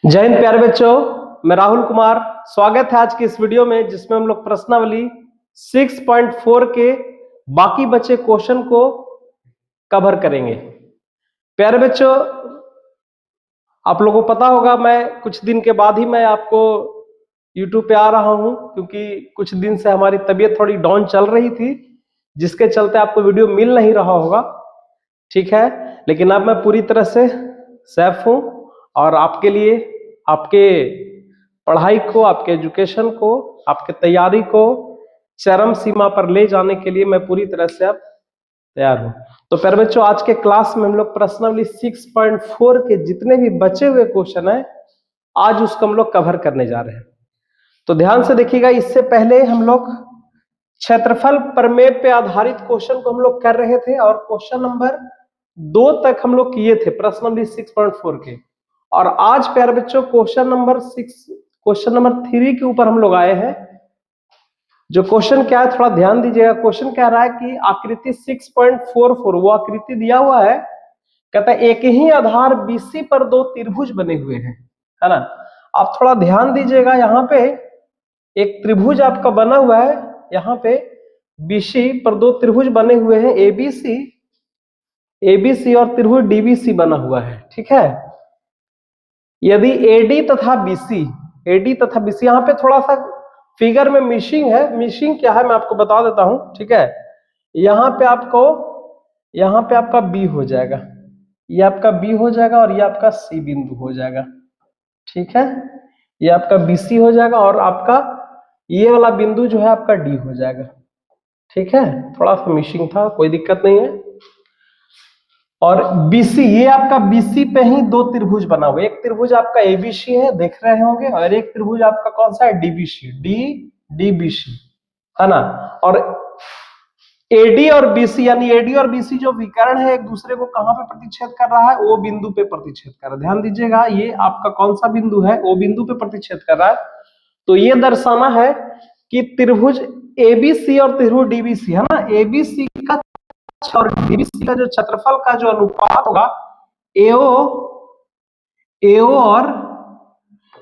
जय हिंद प्यारे बच्चों, मैं राहुल कुमार। स्वागत है आज की इस वीडियो में जिसमें हम लोग प्रश्नावली 6.4 के बाकी बचे क्वेश्चन को कवर करेंगे। प्यारे बच्चों, आप लोगों को पता होगा मैं कुछ दिन के बाद ही मैं आपको YouTube पे आ रहा हूं, क्योंकि कुछ दिन से हमारी तबीयत थोड़ी डाउन चल रही थी, जिसके चलते आपको वीडियो मिल नहीं रहा होगा। ठीक है, लेकिन अब मैं पूरी तरह से सेफ हूं और आपके लिए, आपके पढ़ाई को, आपके एजुकेशन को, आपके तैयारी को चरम सीमा पर ले जाने के लिए मैं पूरी तरह से अब तैयार हूं। तो प्यारे बच्चों, आज के क्लास में हम लोग प्रश्नावली 6.4 के जितने भी बचे हुए क्वेश्चन है आज उसको हम लोग कवर करने जा रहे हैं। तो ध्यान से देखिएगा, इससे पहले हम लोग क्षेत्रफल प्रमेय पे आधारित क्वेश्चन को हम लोग कर रहे थे और क्वेश्चन नंबर 2 तक हम लोग किए थे प्रश्नावली 6.4 के। और आज प्यारे बच्चों क्वेश्चन नंबर 3 के ऊपर हम लोग आए हैं। जो क्वेश्चन क्या है थोड़ा ध्यान दीजिएगा। क्वेश्चन कह रहा है कि आकृति 6.44, वो आकृति दिया हुआ है, कहता है एक ही आधार BC पर 2 त्रिभुज बने हुए हैं, है ना। आप थोड़ा ध्यान दीजिएगा, यहाँ पे एक त्रिभुज आपका बना हुआ है, यहाँ पे BC पर 2 त्रिभुज बने हुए हैं, ABC और त्रिभुज DBC बना हुआ है। ठीक है, यदि AD तथा BC यहाँ पे थोड़ा सा फिगर में मिसिंग है। मिसिंग क्या है मैं आपको बता देता हूं। ठीक है, यहाँ पे आपका B हो जाएगा, ये आपका B हो जाएगा और ये आपका C बिंदु हो जाएगा। ठीक है, ये आपका BC हो जाएगा और आपका ये वाला बिंदु जो है आपका D हो जाएगा। ठीक है, थोड़ा सा मिसिंग था, कोई दिक्कत नहीं है। और BC, ये आपका BC पे ही 2 त्रिभुज बना हुआ है। एक त्रिभुज आपका ABC है, देख रहे होंगे, और एक त्रिभुज आपका कौन सा है, DBC, है ना। और AD और BC, यानी AD और BC जो विकर्ण है एक दूसरे को कहां पे प्रतिच्छेद कर रहा है, O बिंदु पे प्रतिच्छेद कर रहा है। ध्यान दीजिएगा, ये आपका कौन सा बिंदु है, O बिंदु पे प्रतिच्छेद कर रहा है। तो ये दर्शाना है कि त्रिभुज ABC और त्रिभुज DBC, है ना, ABC का और DBC का जो क्षेत्रफल का जो अनुपात होगा AO और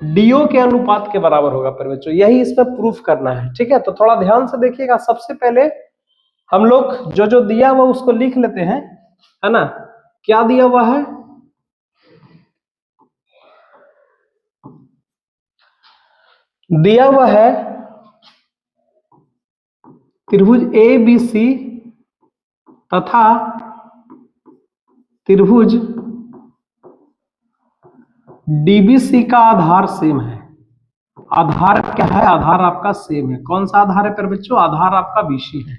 DO के अनुपात के बराबर होगा। पर बच्चों यही इसमें प्रूफ करना है। ठीक है, तो थोड़ा ध्यान से देखिएगा। सबसे पहले हम लोग जो दिया हुआ उसको लिख लेते हैं, है ना। क्या दिया हुआ है, दिया हुआ है त्रिभुज ABC तथा त्रिभुज DBC का आधार सेम है। आधार क्या है, आधार आपका सेम है। कौन सा आधार है पर बच्चों, आधार आपका BC है।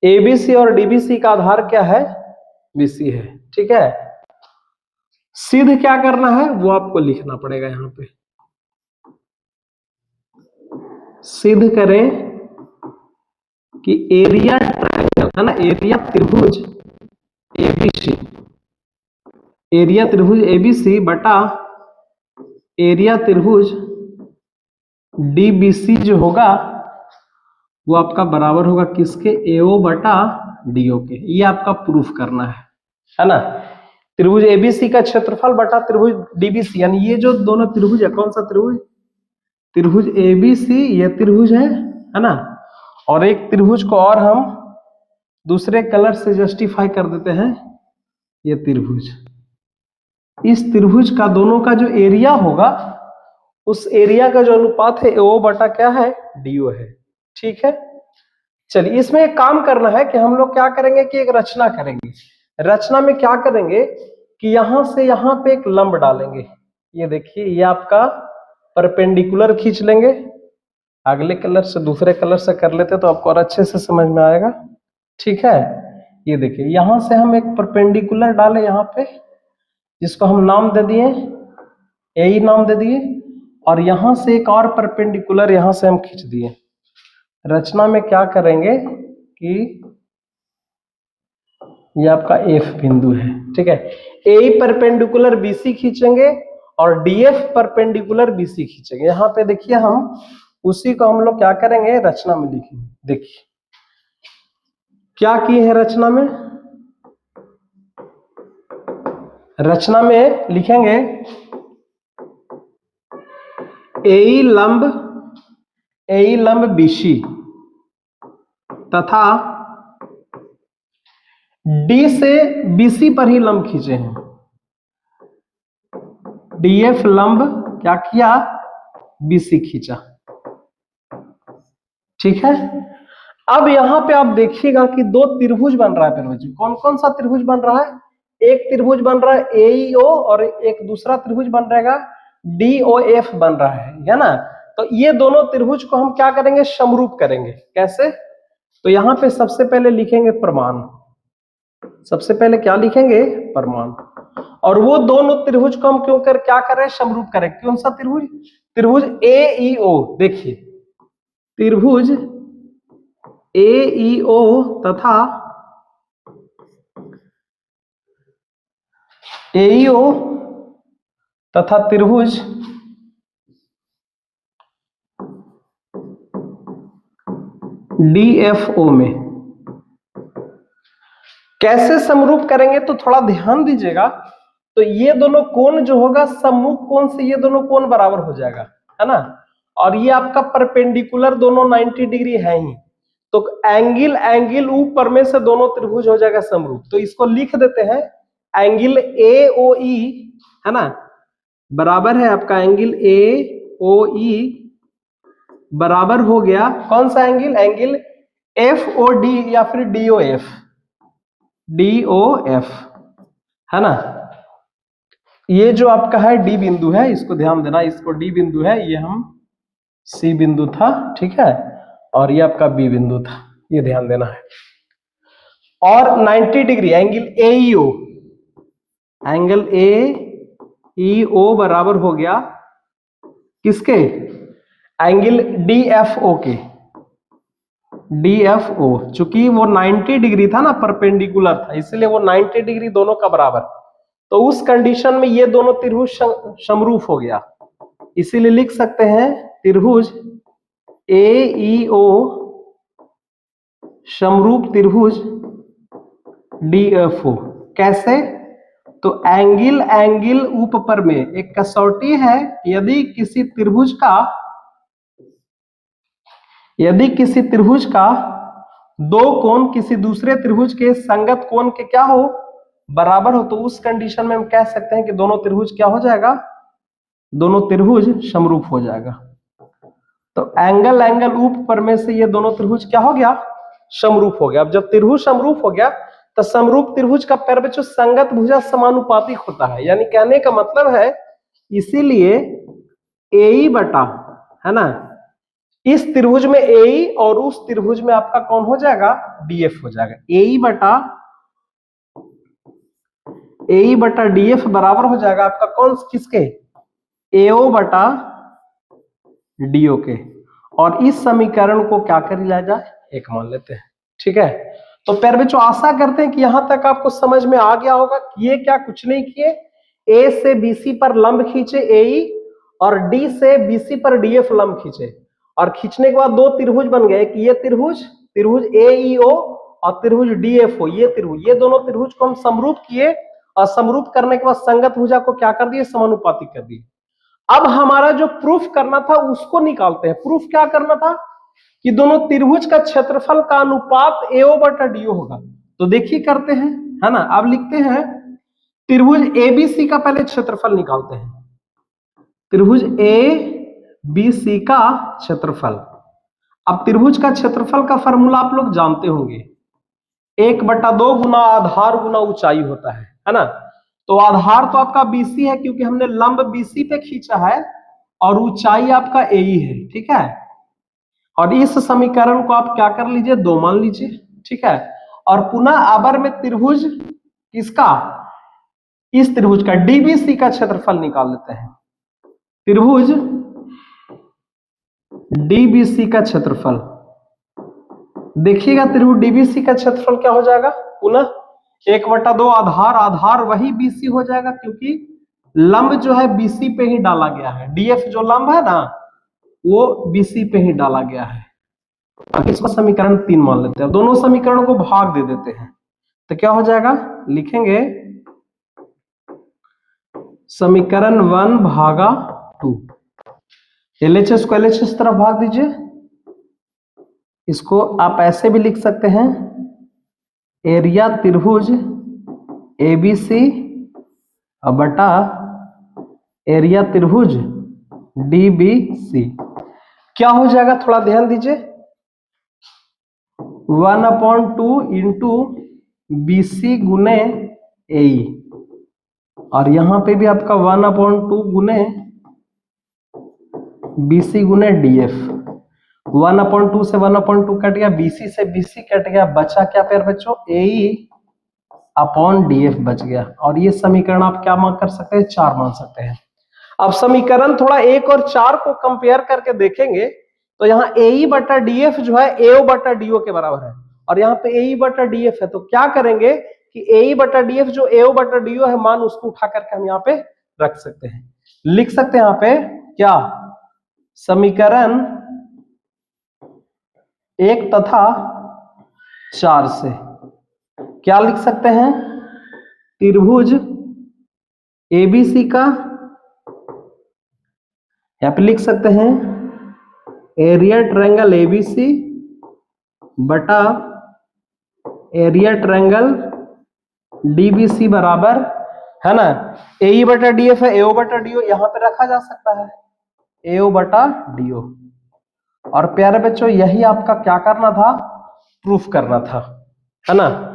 ABC और DBC का आधार क्या है, BC है। ठीक है, सिद्ध क्या करना है वो आपको लिखना पड़ेगा। यहाँ पे सिद्ध करें कि एरिया ट्रायंगल, है ना, एरिया त्रिभुज ABC, एरिया त्रिभुज ABC बटा एरिया त्रिभुज DBC जो होगा वो आपका बराबर होगा किसके, AO बटा DO के। ये आपका प्रूफ करना है ना। त्रिभुज ABC का क्षेत्रफल बटा त्रिभुज DBC, यानी ये जो दोनों त्रिभुज है, कौन सा त्रिभुज, त्रिभुज ABC, ये त्रिभुज है ना। और एक त्रिभुज को और हम दूसरे कलर से जस्टिफाई कर देते हैं, ये त्रिभुज, इस त्रिभुज का दोनों का जो एरिया होगा उस एरिया का जो अनुपात है ओ बटा क्या है, DO है। ठीक है, चलिए इसमें एक काम करना है कि हम लोग क्या करेंगे कि एक रचना करेंगे। रचना में क्या करेंगे कि यहां से यहां पे एक लंब डालेंगे। ये देखिए, ये आपका परपेंडिकुलर खींच लेंगे। अगले कलर से, दूसरे कलर से कर लेते तो आपको और अच्छे से समझ में आएगा। ठीक है, ये देखिए, यहां से हम एक परपेंडिकुलर डाले यहाँ पे, जिसको हम नाम दे दिए AE नाम दे दिए, और यहां से एक और परपेंडिकुलर यहां से हम खींच दिए। रचना में क्या करेंगे कि ये आपका F बिंदु है। ठीक है, AE परपेंडिकुलर BC खींचेंगे और DF परपेंडिकुलर BC खींचेंगे। यहाँ पे देखिए, हम उसी को हम लोग क्या करेंगे, रचना में लिखेंगे। देखिए क्या किए हैं रचना में, रचना में लिखेंगे एई लंब बीसी तथा डी से बीसी पर ही लंब खींचे हैं। डीएफ लंब क्या किया, बीसी खींचा। ठीक है, अब यहां पे आप देखिएगा कि दो त्रिभुज बन रहा है। फिर कौन कौन सा त्रिभुज बन रहा है? एक त्रिभुज बन रहा है एईओ और एक दूसरा त्रिभुज बन रहेगा डीओएफ बन रहा है ना। तो ये दोनों त्रिभुज को हम क्या करेंगे, समरूप करेंगे। कैसे? तो यहां पे सबसे पहले लिखेंगे प्रमाण। सबसे पहले क्या लिखेंगे, प्रमाण। और वो दोनों त्रिभुज को हम क्या करें, समरूप करें। कौन सा त्रिभुज? त्रिभुज एईओ। देखिए त्रिभुज एईओ तथा एईओ तथा त्रिभुज डीएफओ में कैसे समरूप करेंगे, तो थोड़ा ध्यान दीजिएगा। तो ये दोनों कोण जो होगा, सम्मुख कोण से ये दोनों कोण बराबर हो जाएगा, है ना। और ये आपका परपेंडिकुलर दोनों 90 डिग्री है ही, तो एंगल ऊपर में से दोनों त्रिभुज हो जाएगा समरूप। तो इसको लिख देते हैं, एंगल एओई है ना, बराबर है आपका एंगल एओई बराबर हो गया कौन सा एंगल, एंगल एफओडी या फिर डीओएफ, डीओएफ है ना। ये जो आपका है डी बिंदु है, इसको ध्यान देना, इसको डी बिंदु है, ये हम सी बिंदु था, ठीक है, और ये आपका बी बिंदु था, ये ध्यान देना है। और 90 degree angle AEO, angle AEO बराबर हो गया किसके, एंगल डीएफओ के, डीएफओ। चूंकि वो 90 डिग्री था ना, परपेंडिकुलर था, इसलिए वो 90 डिग्री दोनों का बराबर। तो उस कंडीशन में ये दोनों त्रिभुज समरूप हो गया, इसीलिए लिख सकते हैं त्रिभुज एईओ समरूप त्रिभुज डीएफओ। कैसे? तो एंगल ऊपर में एक कसौटी है, यदि किसी त्रिभुज का दो कोण किसी दूसरे त्रिभुज के संगत कोण के क्या हो, बराबर हो, तो उस कंडीशन में हम कह सकते हैं कि दोनों त्रिभुज क्या हो जाएगा, दोनों त्रिभुज समरूप हो जाएगा। तो एंगल ऊपर में से ये दोनों त्रिभुज क्या हो गया, समरूप हो गया। अब जब त्रिभुज समरूप हो गया तो समरूप त्रिभुज का पैरपेचो संगत भुजा समानुपातिक होता है, यानी कहने का मतलब है, इसीलिए एई बटा है ना, इस त्रिभुज में एई और उस त्रिभुज में आपका कौन हो जाएगा, डीएफ हो जाएगा। एई बटा डीएफ बराबर हो जाएगा आपका कौन किसके, एओ बटा डीओ के। और इस समीकरण को क्या कर लिया जाए, एक मान लेते हैं। ठीक है, तो प्यारे बच्चों आशा करते हैं कि यहां तक आपको समझ में आ गया होगा। किए क्या, कुछ नहीं किए, ए से बीसी पर लंब खींचे एई, और डी से बीसी पर डीएफ लंब खींचे, और खींचने के बाद दो त्रिभुज बन गए, एक ये त्रिभुज एईओ और त्रिभुज डीएफओ। ये दोनों त्रिभुज को हम समरूप किए, और समरूप करने के बाद संगत भुजा को क्या कर दिए, समानुपातिक कर दिए। अब हमारा जो प्रूफ करना था उसको निकालते हैं। प्रूफ क्या करना था कि दोनों त्रिभुज का क्षेत्रफल का अनुपात एओ बटा डीओ होगा। तो देखिए करते हैं, है ना। अब लिखते हैं त्रिभुज एबीसी का पहले क्षेत्रफल निकालते हैं। त्रिभुज एबीसी का क्षेत्रफल। अब त्रिभुज का क्षेत्रफल का फॉर्मूला आप लोग जानते होंगे, 1/2 गुना आधार गुना ऊंचाई होता है ना। तो आधार तो आपका बीसी है, क्योंकि हमने लंब बीसी पे खींचा है, और ऊंचाई आपका एई है, ठीक है। और इस समीकरण को आप क्या कर लीजिए, 2 मान लीजिए, ठीक है। और पुनः अबर में त्रिभुज किसका, इस त्रिभुज का डीबीसी का क्षेत्रफल निकाल लेते हैं। त्रिभुज डीबीसी का क्षेत्रफल, देखिएगा त्रिभुज डीबीसी का क्षेत्रफल क्या हो जाएगा, पुनः 1/2 आधार वही बीसी हो जाएगा, क्योंकि लंब जो है बीसी पे ही डाला गया है। डीएफ जो लंब है ना, वो बीसी पे ही डाला गया है। इसको समीकरण 3 मान लेते हैं, दोनों समीकरणों को भाग दे देते हैं, तो क्या हो जाएगा, लिखेंगे समीकरण 1/2, LHS को LHS तरफ भाग दीजिए। इसको आप ऐसे भी लिख सकते हैं, एरिया त्रिभुज ABC बटा एरिया त्रिभुज DBC। क्या हो जाएगा, थोड़ा ध्यान दीजिए, 1/2 इंटू BC गुने AE, और यहां पे भी आपका 1/2 गुने BC गुने DF। 1/2 से 1/2 कट गया, BC से BC कट गया, बचा क्या प्यारे बच्चों, AE अपॉन DF बच गया। और ये समीकरण आप क्या मान कर सकते हैं, 4 मान सकते हैं। अब समीकरण थोड़ा 1 और 4 को कंपेयर करके देखेंगे तो यहाँ AE बटा DF जो है AO बटा DO के बराबर है, और यहाँ पे AE बटा DF है। तो क्या करेंगे कि AE बटा DF जो AO बटा DO है, मान उसको उठा करके हम यहाँ पे रख सकते हैं। लिख सकते हैं यहाँ पे क्या, समीकरण 1 तथा 4 से क्या लिख सकते हैं, त्रिभुज ABC का, यहाँ पे लिख सकते हैं एरिया ट्रायंगल ABC बटा एरिया ट्रायंगल DBC बराबर है ना, AE बटा DF है, AO बटा DO यहां पे रखा जा सकता है, AO बटा DO। और प्यारे बच्चों यही आपका क्या करना था, प्रूफ करना था, है ना,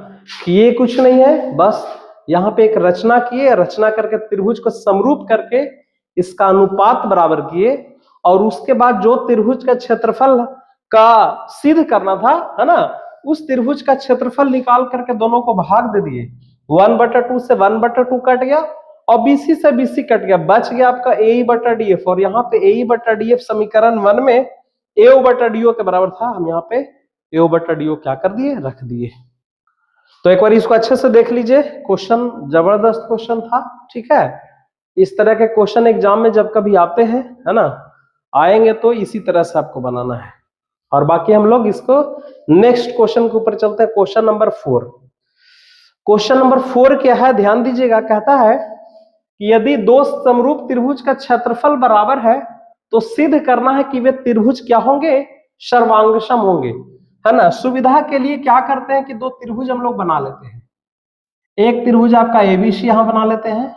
कि ये कुछ नहीं है, बस यहाँ पे एक रचना किए, रचना करके त्रिभुज को समरूप करके इसका अनुपात बराबर किए, और उसके बाद जो त्रिभुज का क्षेत्रफल का सिद्ध करना था, है ना, उस त्रिभुज का क्षेत्रफल निकाल करके दोनों को भाग दे दिए। 1/2 से 1/2 कट गया, और BC से BC कट गया, बच गया आपका AE बटा DF। और यहाँ पे AE बटा DF समीकरण 1 में AO बटा DO के बराबर था, हम यहाँ पे AO बटा DO क्या कर दिए, रख दिए। तो एक बार इसको अच्छे से देख लीजिए, क्वेश्चन जबरदस्त क्वेश्चन था, ठीक है। इस तरह के क्वेश्चन एग्जाम में जब कभी आते हैं, है ना, आएंगे तो इसी तरह से आपको बनाना है। और बाकी हम लोग इसको नेक्स्ट क्वेश्चन के ऊपर चलते हैं, क्वेश्चन नंबर 4। क्वेश्चन नंबर 4 क्या है, ध्यान दीजिएगा, कहता है कि यदि दो समरूप त्रिभुज का क्षेत्रफल बराबर है तो सिद्ध करना है कि वे त्रिभुज क्या होंगे, सर्वांगसम होंगे, है ना। सुविधा के लिए क्या करते हैं कि दो त्रिभुज हम लोग बना लेते हैं। एक त्रिभुज आपका ABC यहां बना लेते हैं,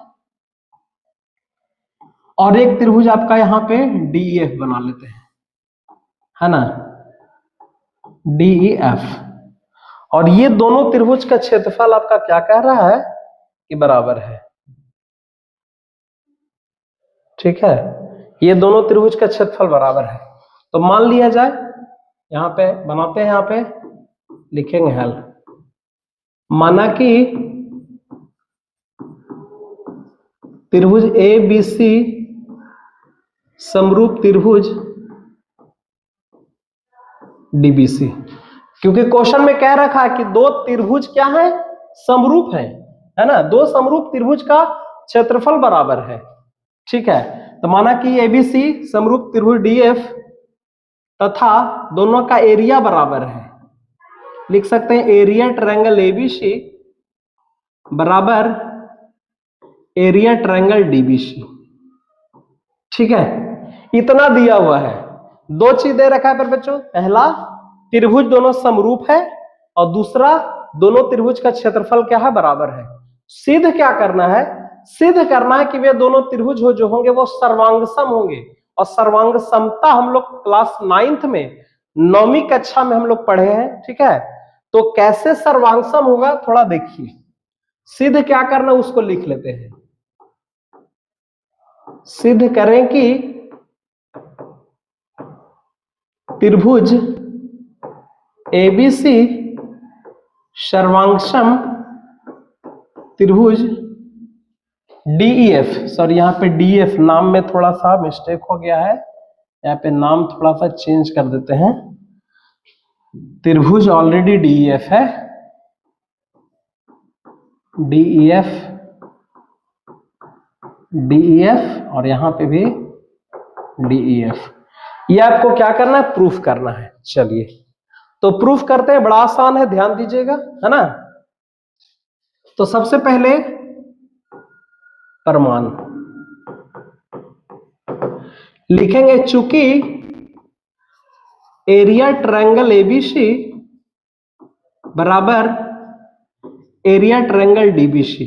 और एक त्रिभुज आपका यहाँ पे DEF बना लेते हैं, है ना, DEF। और ये दोनों त्रिभुज का क्षेत्रफल आपका क्या कह रहा है कि बराबर है, ठीक है। ये दोनों त्रिभुज का क्षेत्रफल बराबर है, तो मान लिया जाए, यहाँ पे बनाते हैं, यहाँ पे लिखेंगे हल। माना कि त्रिभुज ABC समरूप त्रिभुज DBC, क्योंकि क्वेश्चन में कह रखा है कि दो त्रिभुज क्या है, समरूप है ना, दो समरूप त्रिभुज का क्षेत्रफल बराबर है, ठीक है। तो माना कि ABC समरूप त्रिभुज DF तथा दोनों का एरिया बराबर है, लिख सकते हैं एरिया ट्रायंगल ABC बराबर एरिया ट्रायंगल DBC, ठीक है। इतना दिया हुआ है, दो चीज दे रखा है पर बच्चों, पहला त्रिभुज दोनों समरूप है, और दूसरा दोनों त्रिभुज का क्षेत्रफल क्या है, बराबर है। सिद्ध क्या करना है, सिद्ध करना है कि वे दोनों त्रिभुज जो होंगे वो सर्वांगसम होंगे। और सर्वांग समता हम लोग क्लास 9th में, 9वीं कक्षा में हम लोग पढ़े हैं, ठीक है। तो कैसे सर्वांगसम होगा थोड़ा देखिए, सिद्ध क्या करना उसको लिख लेते हैं। सिद्ध करें कि त्रिभुज ABC सर्वांगसम त्रिभुज DEF, सॉरी यहाँ पे DF नाम में थोड़ा सा मिस्टेक हो गया है, यहाँ पे नाम थोड़ा सा चेंज कर देते हैं। त्रिभुज ऑलरेडी DEF है, DEF और यहाँ पे भी DEF। ये आपको क्या करना है, प्रूफ करना है। चलिए तो प्रूफ करते हैं, बड़ा आसान है, ध्यान दीजिएगा, है ना। तो सबसे पहले प्रमाण लिखेंगे चूंकि एरिया ट्रायंगल एबीसी बराबर एरिया ट्रायंगल डीबीसी।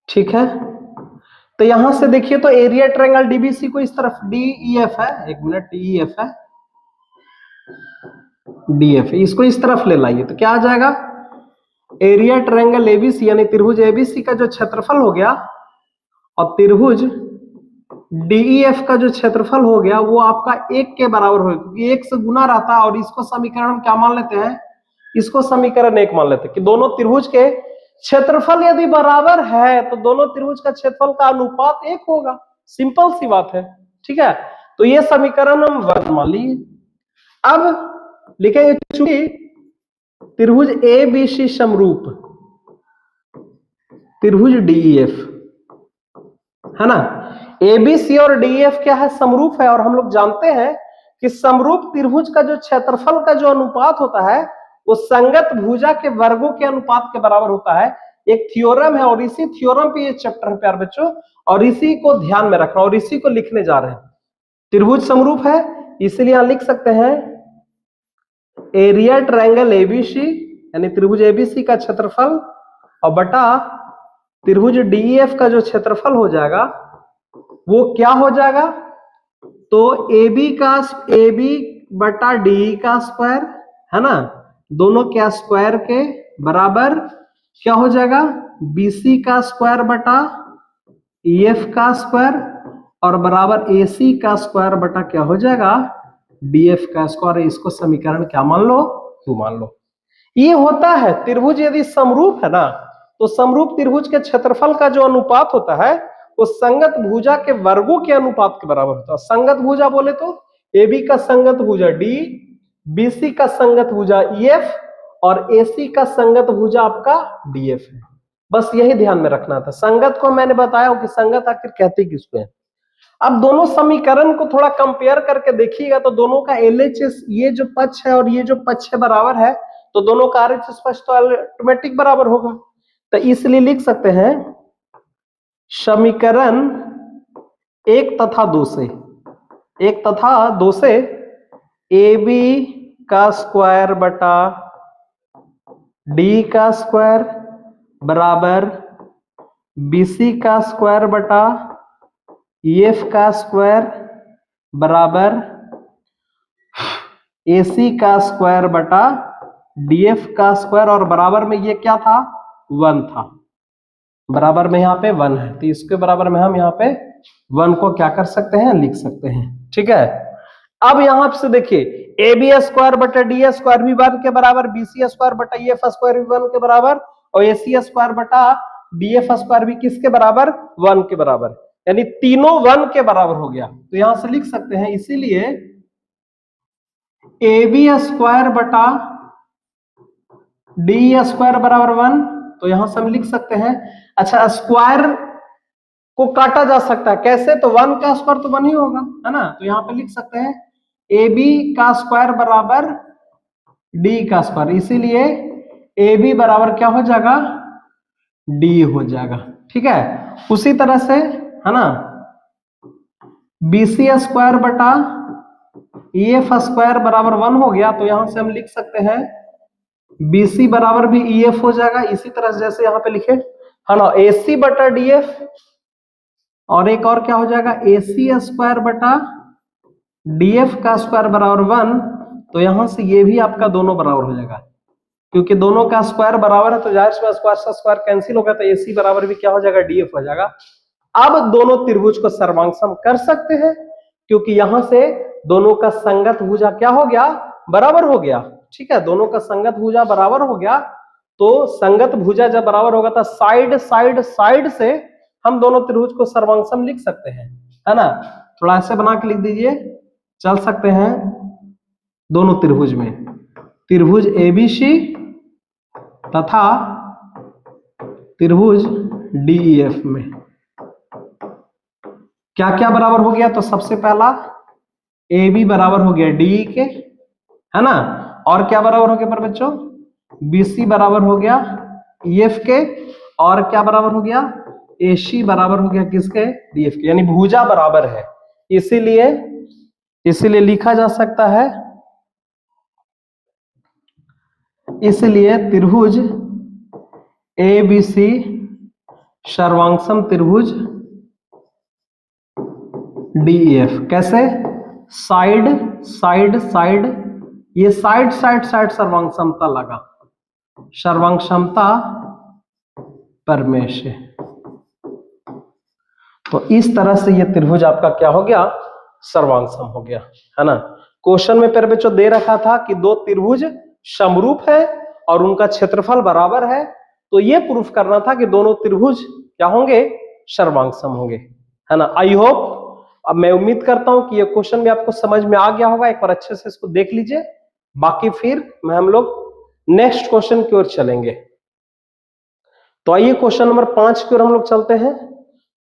ठीक है, तो यहां से देखिए तो एरिया ट्रायंगल डीबीसी को इस तरफ डीईएफ है, एक मिनट, डीईएफ है, डीएफ, इसको इस तरफ ले लाइए तो क्या आ जाएगा, एरिया ट्रायंगल एबीसी यानी त्रिभुज एबीसी का जो क्षेत्रफल हो गया और त्रिभुज डीईएफ का जो क्षेत्रफल हो गया वो आपका 1 के बराबर होगा, क्योंकि 1 से गुना रहता है। और इसको समीकरण हम क्या मान लेते हैं, इसको समीकरण 1 मान लेते हैं कि दोनों त्रिभुज के क्षेत्रफल यदि बराबर है तो दोनों त्रिभुज का क्षेत्रफल का अनुपात 1 होगा। सिंपल सी बात है। ठीक है, तो ये समीकरण हम 1 मान लिए। अब लिखेंगे चूंकि त्रिभुज एबीसी समरूप त्रिभुज डीईएफ है ना, एबीसी और डीईएफ क्या है, समरूप है। और हम लोग जानते हैं कि समरूप त्रिभुज का जो क्षेत्रफल का जो अनुपात होता है वो संगत भुजा के वर्गों के अनुपात के बराबर होता है। एक थ्योरम है और इसी थ्योरम पे ये चैप्टर है प्यार बच्चों, और इसी को ध्यान में रखना और इसी को लिखने जा रहे हैं। त्रिभुज समरूप है इसलिए यहां लिख सकते हैं एरिया ट्रायंगल एबीसी यानी त्रिभुज एबीसी का क्षेत्रफल और बटा त्रिभुज डीईएफ का जो क्षेत्रफल हो जाएगा वो क्या हो जाएगा, तो AB बटा DE का स्क्वायर है ना, दोनों के स्क्वायर के बराबर क्या हो जाएगा, BC का स्क्वायर बटा EF का स्क्वायर और बराबर AC का स्क्वायर बटा क्या हो जाएगा, DF का स्क्वायर। इसको समीकरण क्या मान लो, 2 मान लो। ये होता है त्रिभुज यदि समरूप है ना तो समरूप त्रिभुज के क्षेत्रफल का जो अनुपात होता है वो संगत भुजा के वर्गों के अनुपात के बराबर होता है। संगत भुजा बोले तो AB का संगत भुजा D, BC का संगत भुजा EF और AC का संगत भुजा आपका DF है। बस यही ध्यान में रखना था। संगत को मैंने बताया कि संगत आखिर कहते किसको है। अब दोनों समीकरण को थोड़ा कंपेयर करके देखिएगा तो दोनों का LHS, ये जो पक्ष है और ये जो पक्ष है बराबर है तो दोनों का RHS पक्ष तो ऑटोमेटिक बराबर होगा। तो इसलिए लिख सकते हैं समीकरण 1 तथा 2 से AB का स्क्वायर बटा D का स्क्वायर बराबर BC का स्क्वायर बटा EF का स्क्वायर बराबर AC का स्क्वायर बटा DF का स्क्वायर और बराबर में ये क्या था, 1 था। बराबर में यहाँ पे 1 है तो इसके बराबर में हम यहाँ पे 1 को क्या कर सकते हैं, लिख सकते हैं। ठीक है, अब यहां से देखिए AB स्क्वायर बटा D स्क्वायर भी 1 के बराबर, BC स्क्वायर बटा EF स्क्वायर भी 1 के बराबर और AC स्क्वायर बटा DF स्क्वायर भी किसके बराबर, 1 के बराबर, यानी तीनों 1 के बराबर हो गया। तो यहां से लिख सकते हैं इसीलिए AB स्क्वायर बटा DE स्क्वायर बराबर 1। तो यहां से हम लिख सकते हैं, अच्छा स्क्वायर को काटा जा सकता है कैसे, तो 1 का स्क्वायर तो 1 ही होगा है ना। तो यहाँ पे लिख सकते हैं AB का स्क्वायर बराबर D का स्क्वायर, इसीलिए AB बराबर क्या हो जाएगा, D हो जाएगा। ठीक है, उसी तरह से है ना BC स्क्वायर बटा EF स्क्वायर बराबर 1 हो गया। तो यहां से हम लिख सकते हैं BC बराबर भी EF हो जाएगा, इसी तरह से जैसे यहाँ पे लिखे है ना, AC बटा DF और एक और क्या हो जाएगा AC स्क्वायर बटा DF का स्क्वायर बराबर 1। तो यहां से ये भी आपका दोनों बराबर हो जाएगा, क्योंकि दोनों का स्क्वायर बराबर है तो जाहिर सी स्क्वायर से स्क्वायर कैंसिल होगा तो AC बराबर भी क्या हो जाएगा, DF हो जाएगा। अब दोनों त्रिभुज को सर्वांग कर सकते हैं क्योंकि यहां से दोनों का संगत भुजा क्या हो गया, बराबर हो गया। ठीक है, दोनों का संगत भुजा बराबर हो गया। तो संगत भुजा जब बराबर होगा तो साइड से हम दोनों त्रिभुज को सर्वांग लिख सकते हैं, है ना। थोड़ा ऐसे बना के लिख दीजिए, चल सकते हैं दोनों त्रिभुज में, त्रिभुज ABC तथा त्रिभुज DEF में क्या क्या बराबर हो गया। तो सबसे पहला AB बराबर हो गया DE के, है ना, और क्या बराबर हो गया पर बच्चों, BC बराबर हो गया EF के, और क्या बराबर हो गया AC बराबर हो गया किसके, DF के, यानी भुजा बराबर है। इसीलिए लिखा जा सकता है, इसलिए त्रिभुज ABC सर्वांगसम त्रिभुज DEF। कैसे? साइड साइड साइड, ये साइड साइड साइड सर्वांग समता लगा, सर्वांग क्षमता परमेय से। तो इस तरह से ये त्रिभुज आपका क्या हो गया? सर्वांगसम हो गया, है ना। क्वेश्चन में पहले जो दे रखा था कि दो त्रिभुज समरूप है और उनका क्षेत्रफल बराबर है, तो ये प्रूफ करना था कि दोनों त्रिभुज क्या होंगे? सर्वांगसम होंगे, है ना। आई होप, अब मैं उम्मीद करता हूं कि ये क्वेश्चन भी आपको समझ में आ गया होगा। एक बार अच्छे से इसको देख लीजिए, बाकी फिर हम लोग नेक्स्ट क्वेश्चन की ओर चलेंगे। तो आइए क्वेश्चन नंबर 5 की ओर हम लोग चलते हैं।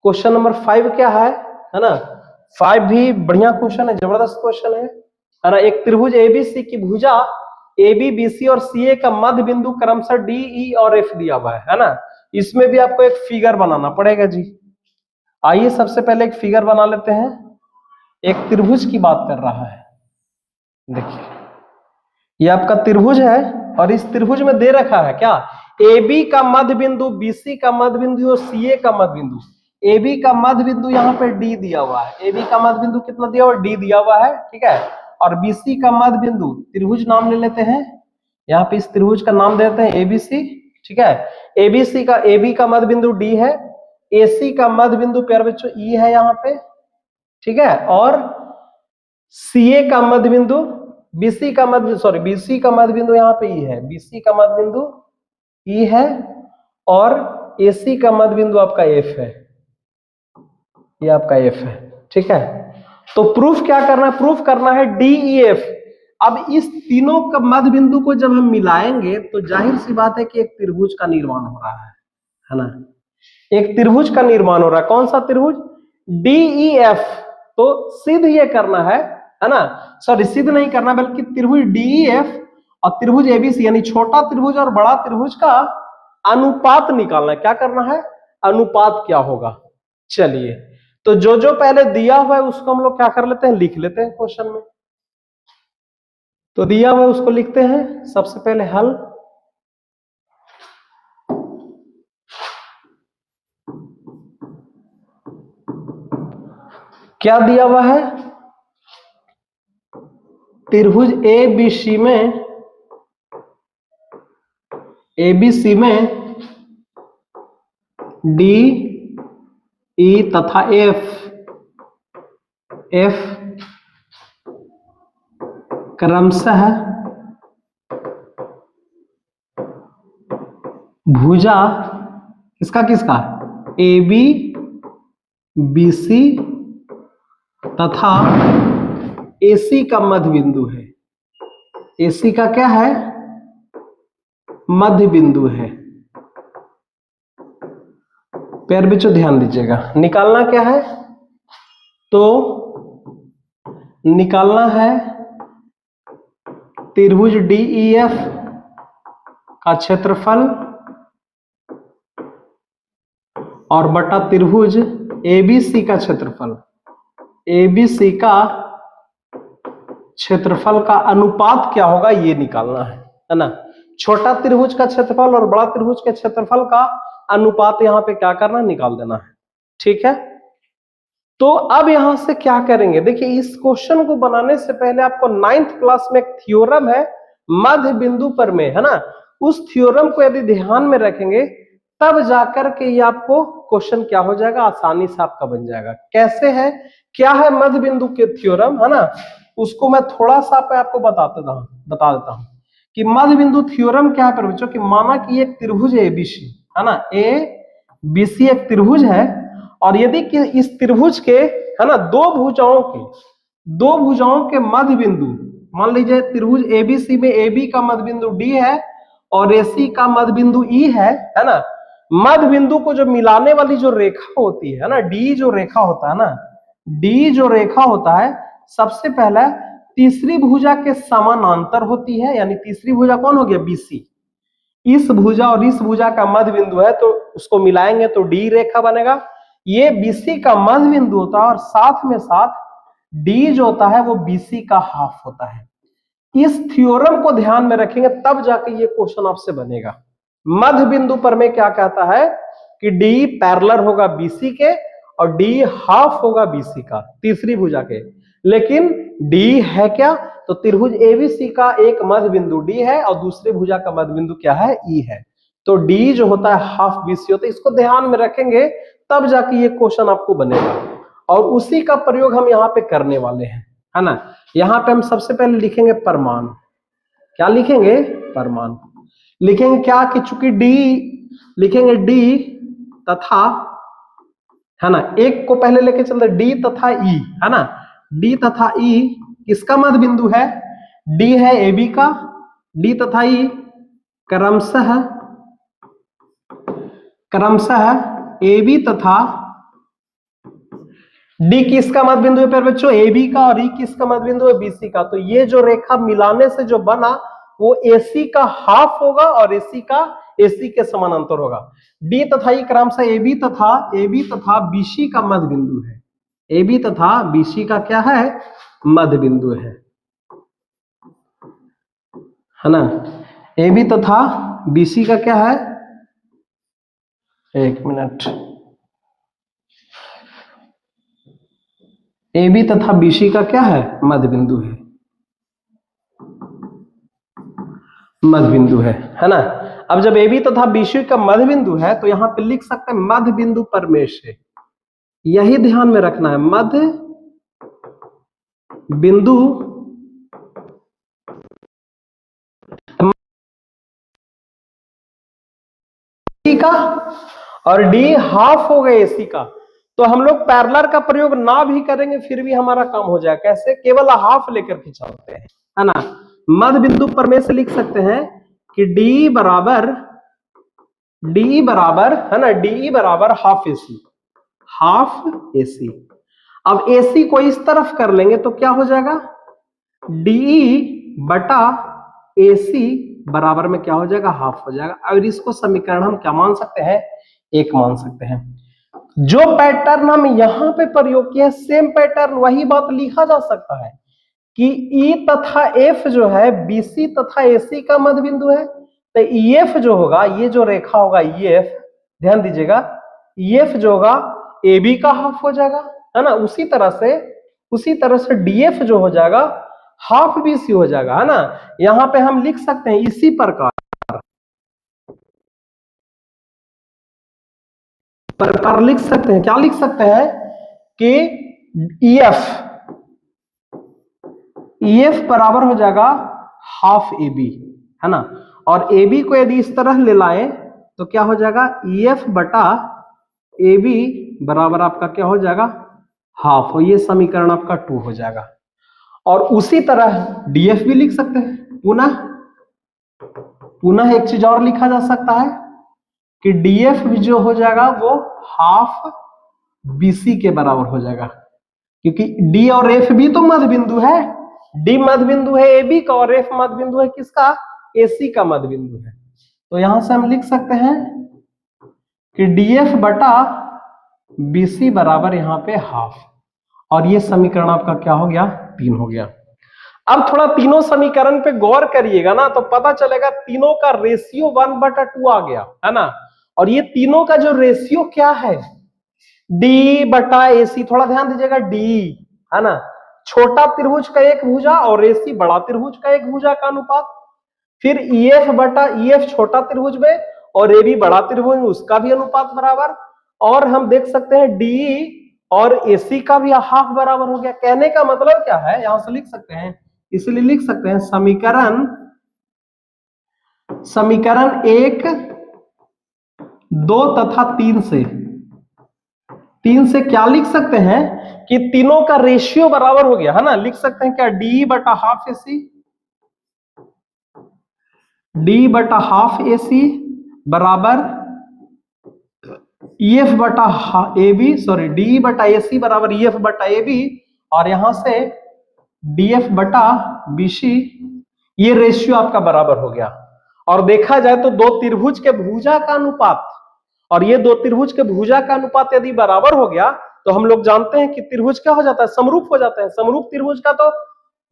क्वेश्चन नंबर 5 क्या है ना। 5 भी बढ़िया क्वेश्चन है, जबरदस्त क्वेश्चन है ना। एक त्रिभुज ABC की भुजा AB, BC और CA का मध्य बिंदु क्रमशः D, E और F दिया हुआ है ना। इसमें भी आपको एक फिगर बनाना पड़ेगा जी। आइए सबसे पहले एक फिगर बना लेते हैं। एक त्रिभुज की बात कर रहा है, देखिए ये आपका त्रिभुज है और इस त्रिभुज में दे रखा है क्या? AB का मध्य बिंदु, BC का मध्य बिंदु और CA का मध्य बिंदु। AB का मध्य बिंदु यहाँ पे D दिया हुआ है, AB का मध्य बिंदु कितना दिया हुआ है? D दिया हुआ है, ठीक है। और BC का मध्य बिंदु, त्रिभुज नाम ले लेते हैं, यहाँ पे इस त्रिभुज का नाम देते हैं ABC, ठीक है। AB का मध्य बिंदु D है, AC का मध्य बिंदु प्यारे बच्चों E है यहाँ पे, ठीक है। और CA का मध्य बिंदु, BC का मध्य बिंदु यहाँ पे E है, BC का मध्य बिंदु E है और AC का मध्य बिंदु आपका F है, ये आपका F है, ठीक है। तो प्रूफ क्या करना है? प्रूफ करना है DEF। अब इस तीनों का मध्य बिंदु को जब हम मिलाएंगे तो जाहिर सी बात है कि एक त्रिभुज का निर्माण हो रहा है ना। एक त्रिभुज का निर्माण हो रहा है। कौन सा त्रिभुज? DEF। तो सिद्ध ये करना है ना, सॉरी सिद्ध नहीं करना, बल्कि त्रिभुज DEF और त्रिभुज ABC यानी छोटा त्रिभुज और बड़ा त्रिभुज का अनुपात निकालना है। क्या करना है? अनुपात क्या होगा। चलिए, तो जो जो पहले दिया हुआ है उसको हम लोग क्या कर लेते हैं? लिख लेते हैं क्वेश्चन में। तो दिया हुआ है उसको लिखते हैं सबसे पहले हल। क्या दिया हुआ है? त्रिभुज ABC में D, E तथा F क्रमशः भुजा किसका AB, BC तथा AC का मध्य बिंदु है। AC का क्या है? मध्य बिंदु है। प्यारे बच्चों ध्यान दीजिएगा, निकालना क्या है? तो निकालना है त्रिभुज DEF का क्षेत्रफल और बटा त्रिभुज ABC का क्षेत्रफल। ABC का क्षेत्रफल का अनुपात क्या होगा ये निकालना है ना। छोटा त्रिभुज का क्षेत्रफल और बड़ा त्रिभुज के क्षेत्रफल का अनुपात यहाँ पे क्या करना है? निकाल देना है, ठीक है। तो अब यहां से क्या करेंगे? देखिए इस क्वेश्चन को बनाने से पहले आपको 9th क्लास में एक थ्योरम है मध्य बिंदु प्रमेय, है ना। उस थ्योरम को यदि ध्यान में रखेंगे तब जाकर के ये आपको क्वेश्चन क्या हो जाएगा? आसानी से आपका बन जाएगा। कैसे है, क्या है मध्य बिंदु के थ्योरम, है ना। उसको मैं थोड़ा सा आपको बता देता हूं कि मध्य बिंदु थ्योरम क्या है बच्चों। कि माना कि एक त्रिभुज है ABC, है ना। ABC एक त्रिभुज है और यदि कि इस त्रिभुज के, है ना, दो भुजाओं के मध्य बिंदु, मान लीजिए त्रिभुज ABC में AB का मध्य बिंदु D है और AC का मध्य बिंदु E है ना। मध्य बिंदु को जो मिलाने वाली जो रेखा होती है ना, D जो रेखा होता है ना, D जो रेखा होता है सबसे पहले तीसरी भुजा के समानांतर होती है, यानी तीसरी भुजा कौन हो गया? BC। इस भुजा और इस भुजा का मध्य बिंदु है तो उसको मिलाएंगे तो D रेखा बनेगा। ये BC का मध्य बिंदु होता है और साथ में साथ डी जो होता है वो बीसी का हाफ होता है। इस थ्योरम को ध्यान में रखेंगे तब जाके ये क्वेश्चन आपसे बनेगा। मध्य बिंदु पर में क्या कहता है कि डी पैरेलल होगा बीसी के और डी हाफ होगा बीसी का, तीसरी भुजा के। लेकिन डी है क्या, तो त्रिभुज एबीसी का एक मध्य बिंदु डी है और दूसरी भुजा का मध्य बिंदु क्या है, ई है। तो डी जो होता है हाफ बीसी होता है। इसको ध्यान में रखेंगे तब जाके ये क्वेश्चन आपको बनेगा और उसी का प्रयोग हम यहाँ पे करने वाले हैं, है ना। यहाँ पे हम सबसे पहले लिखेंगे परमाणु। क्या लिखेंगे, परमाणु लिखेंगे। क्या कि चूंकि डी लिखेंगे डी तथा, है ना, एक को पहले लेके चलते डी तथा ई, है ना। डी तथा ई किसका मध्य बिंदु है, डी है ए बी का, डी तथा ई क्रमशः ए बी तथा डी किसका मध्य बिंदु है प्यारे बच्चों, ए बी का, और ई किसका मध्य बिंदु है, बीसी का। तो ये जो रेखा मिलाने से जो बना वो एसी का हाफ होगा और एसी के समानांतर होगा। डी तथा ई क्रमशः ए बी तथा बीसी का मध्य बिंदु है। ए बी तथा बीसी का क्या है, मध्य बिंदु है ना। ए बी तथा बीसी का क्या है, एक मिनट, ए बी तथा बीसी का क्या है, मध्य बिंदु है, मध्य बिंदु है ना। अब जब ए बी तथा बीसी का मध्य बिंदु है तो यहां पे लिख सकते हैं मध्य बिंदु परमेश है। यही ध्यान में रखना है, मध्य बिंदु का और डी हाफ हो गए एसी का। तो हम लोग पैरेलल का प्रयोग ना भी करेंगे फिर भी हमारा काम हो जाएगा। कैसे, केवल हाफ लेकर के चलते हैं, है ना। मध्य बिंदु पर में से लिख सकते हैं कि डी बराबर है ना, डी बराबर हाफ एसी। अब एसी को इस तरफ कर लेंगे तो क्या हो जाएगा, डी बटा एसी बराबर में क्या हो जाएगा, हाफ हो जाएगा। और इसको समीकरण हम क्या मान सकते हैं, एक मान सकते हैं। जो पैटर्न हम यहां पे प्रयोग किए सेम पैटर्न वही बात लिखा जा सकता है कि ई तथा एफ जो है बीसी तथा एसी का मध्य बिंदु है। तो ईएफ जो होगा, ये जो रेखा होगा ईएफ, ध्यान दीजिएगा, ईएफ जो होगा ए बी का हाफ हो जाएगा, है ना। उसी तरह से डीएफ जो हो जाएगा हाफ बीसी हो जाएगा, है ना। यहां पे हम लिख सकते हैं इसी प्रकार लिख सकते हैं, क्या लिख सकते हैं कि ईएफ बराबर हो जाएगा हाफ ए बी, है ना। और ए बी को यदि इस तरह ले लाएं तो क्या हो जाएगा, ईएफ बटा ए बी बराबर आपका क्या हो जाएगा, हाफ। और ये समीकरण आपका 2 हो जाएगा। और उसी तरह डीएफ भी लिख सकते हैं। पुनः एक चीज और लिखा जा सकता है कि डीएफ भी जो हो जाएगा वो हाफ बीसी के बराबर हो जाएगा, क्योंकि डी और एफ भी तो मध्य बिंदु है। डी मध्य बिंदु है ए बी का और एफ मध्य बिंदु है किसका, एसी का मध्य बिंदु है। तो यहां से हम लिख सकते हैं कि डीएफ बटा बीसी बराबर यहां पे हाफ। और ये समीकरण आपका क्या हो गया, 3 हो गया। अब थोड़ा तीनों समीकरण पे गौर करिएगा ना तो पता चलेगा तीनों का रेशियो 1/2 आ गया, है ना। और ये तीनों का जो रेशियो क्या है, डी बटा एसी, थोड़ा ध्यान दीजिएगा, डी है ना छोटा त्रिभुज का एक भुजा और एसी बड़ा त्रिभुज का एक भुजा का अनुपात। फिर ईएफ बटा ईएफ छोटा त्रिभुज में और ए बी बड़ा त्रिभुज में उसका भी अनुपात बराबर। और हम देख सकते हैं डी और एसी का भी हाफ बराबर हो गया। कहने का मतलब क्या है, यहां से लिख सकते हैं, इसलिए लिख सकते हैं समीकरण 1, 2 तथा 3 से क्या लिख सकते हैं कि तीनों का रेशियो बराबर हो गया, है ना। लिख सकते हैं क्या, डी बटा हाफ एसी बराबर ईएफ बटा ए बी, सॉरी डी बटा एसी बराबर ईएफ बटा ए बी, और यहां से डीएफ बटा बीसी। ये रेशियो आपका बराबर हो गया। और देखा जाए तो दो त्रिभुज के भुजा का अनुपात और ये दो त्रिभुज के भुजा का अनुपात यदि बराबर हो गया तो हम लोग जानते हैं कि त्रिभुज क्या हो जाता है, समरूप हो जाता है। समरूप त्रिभुज का तो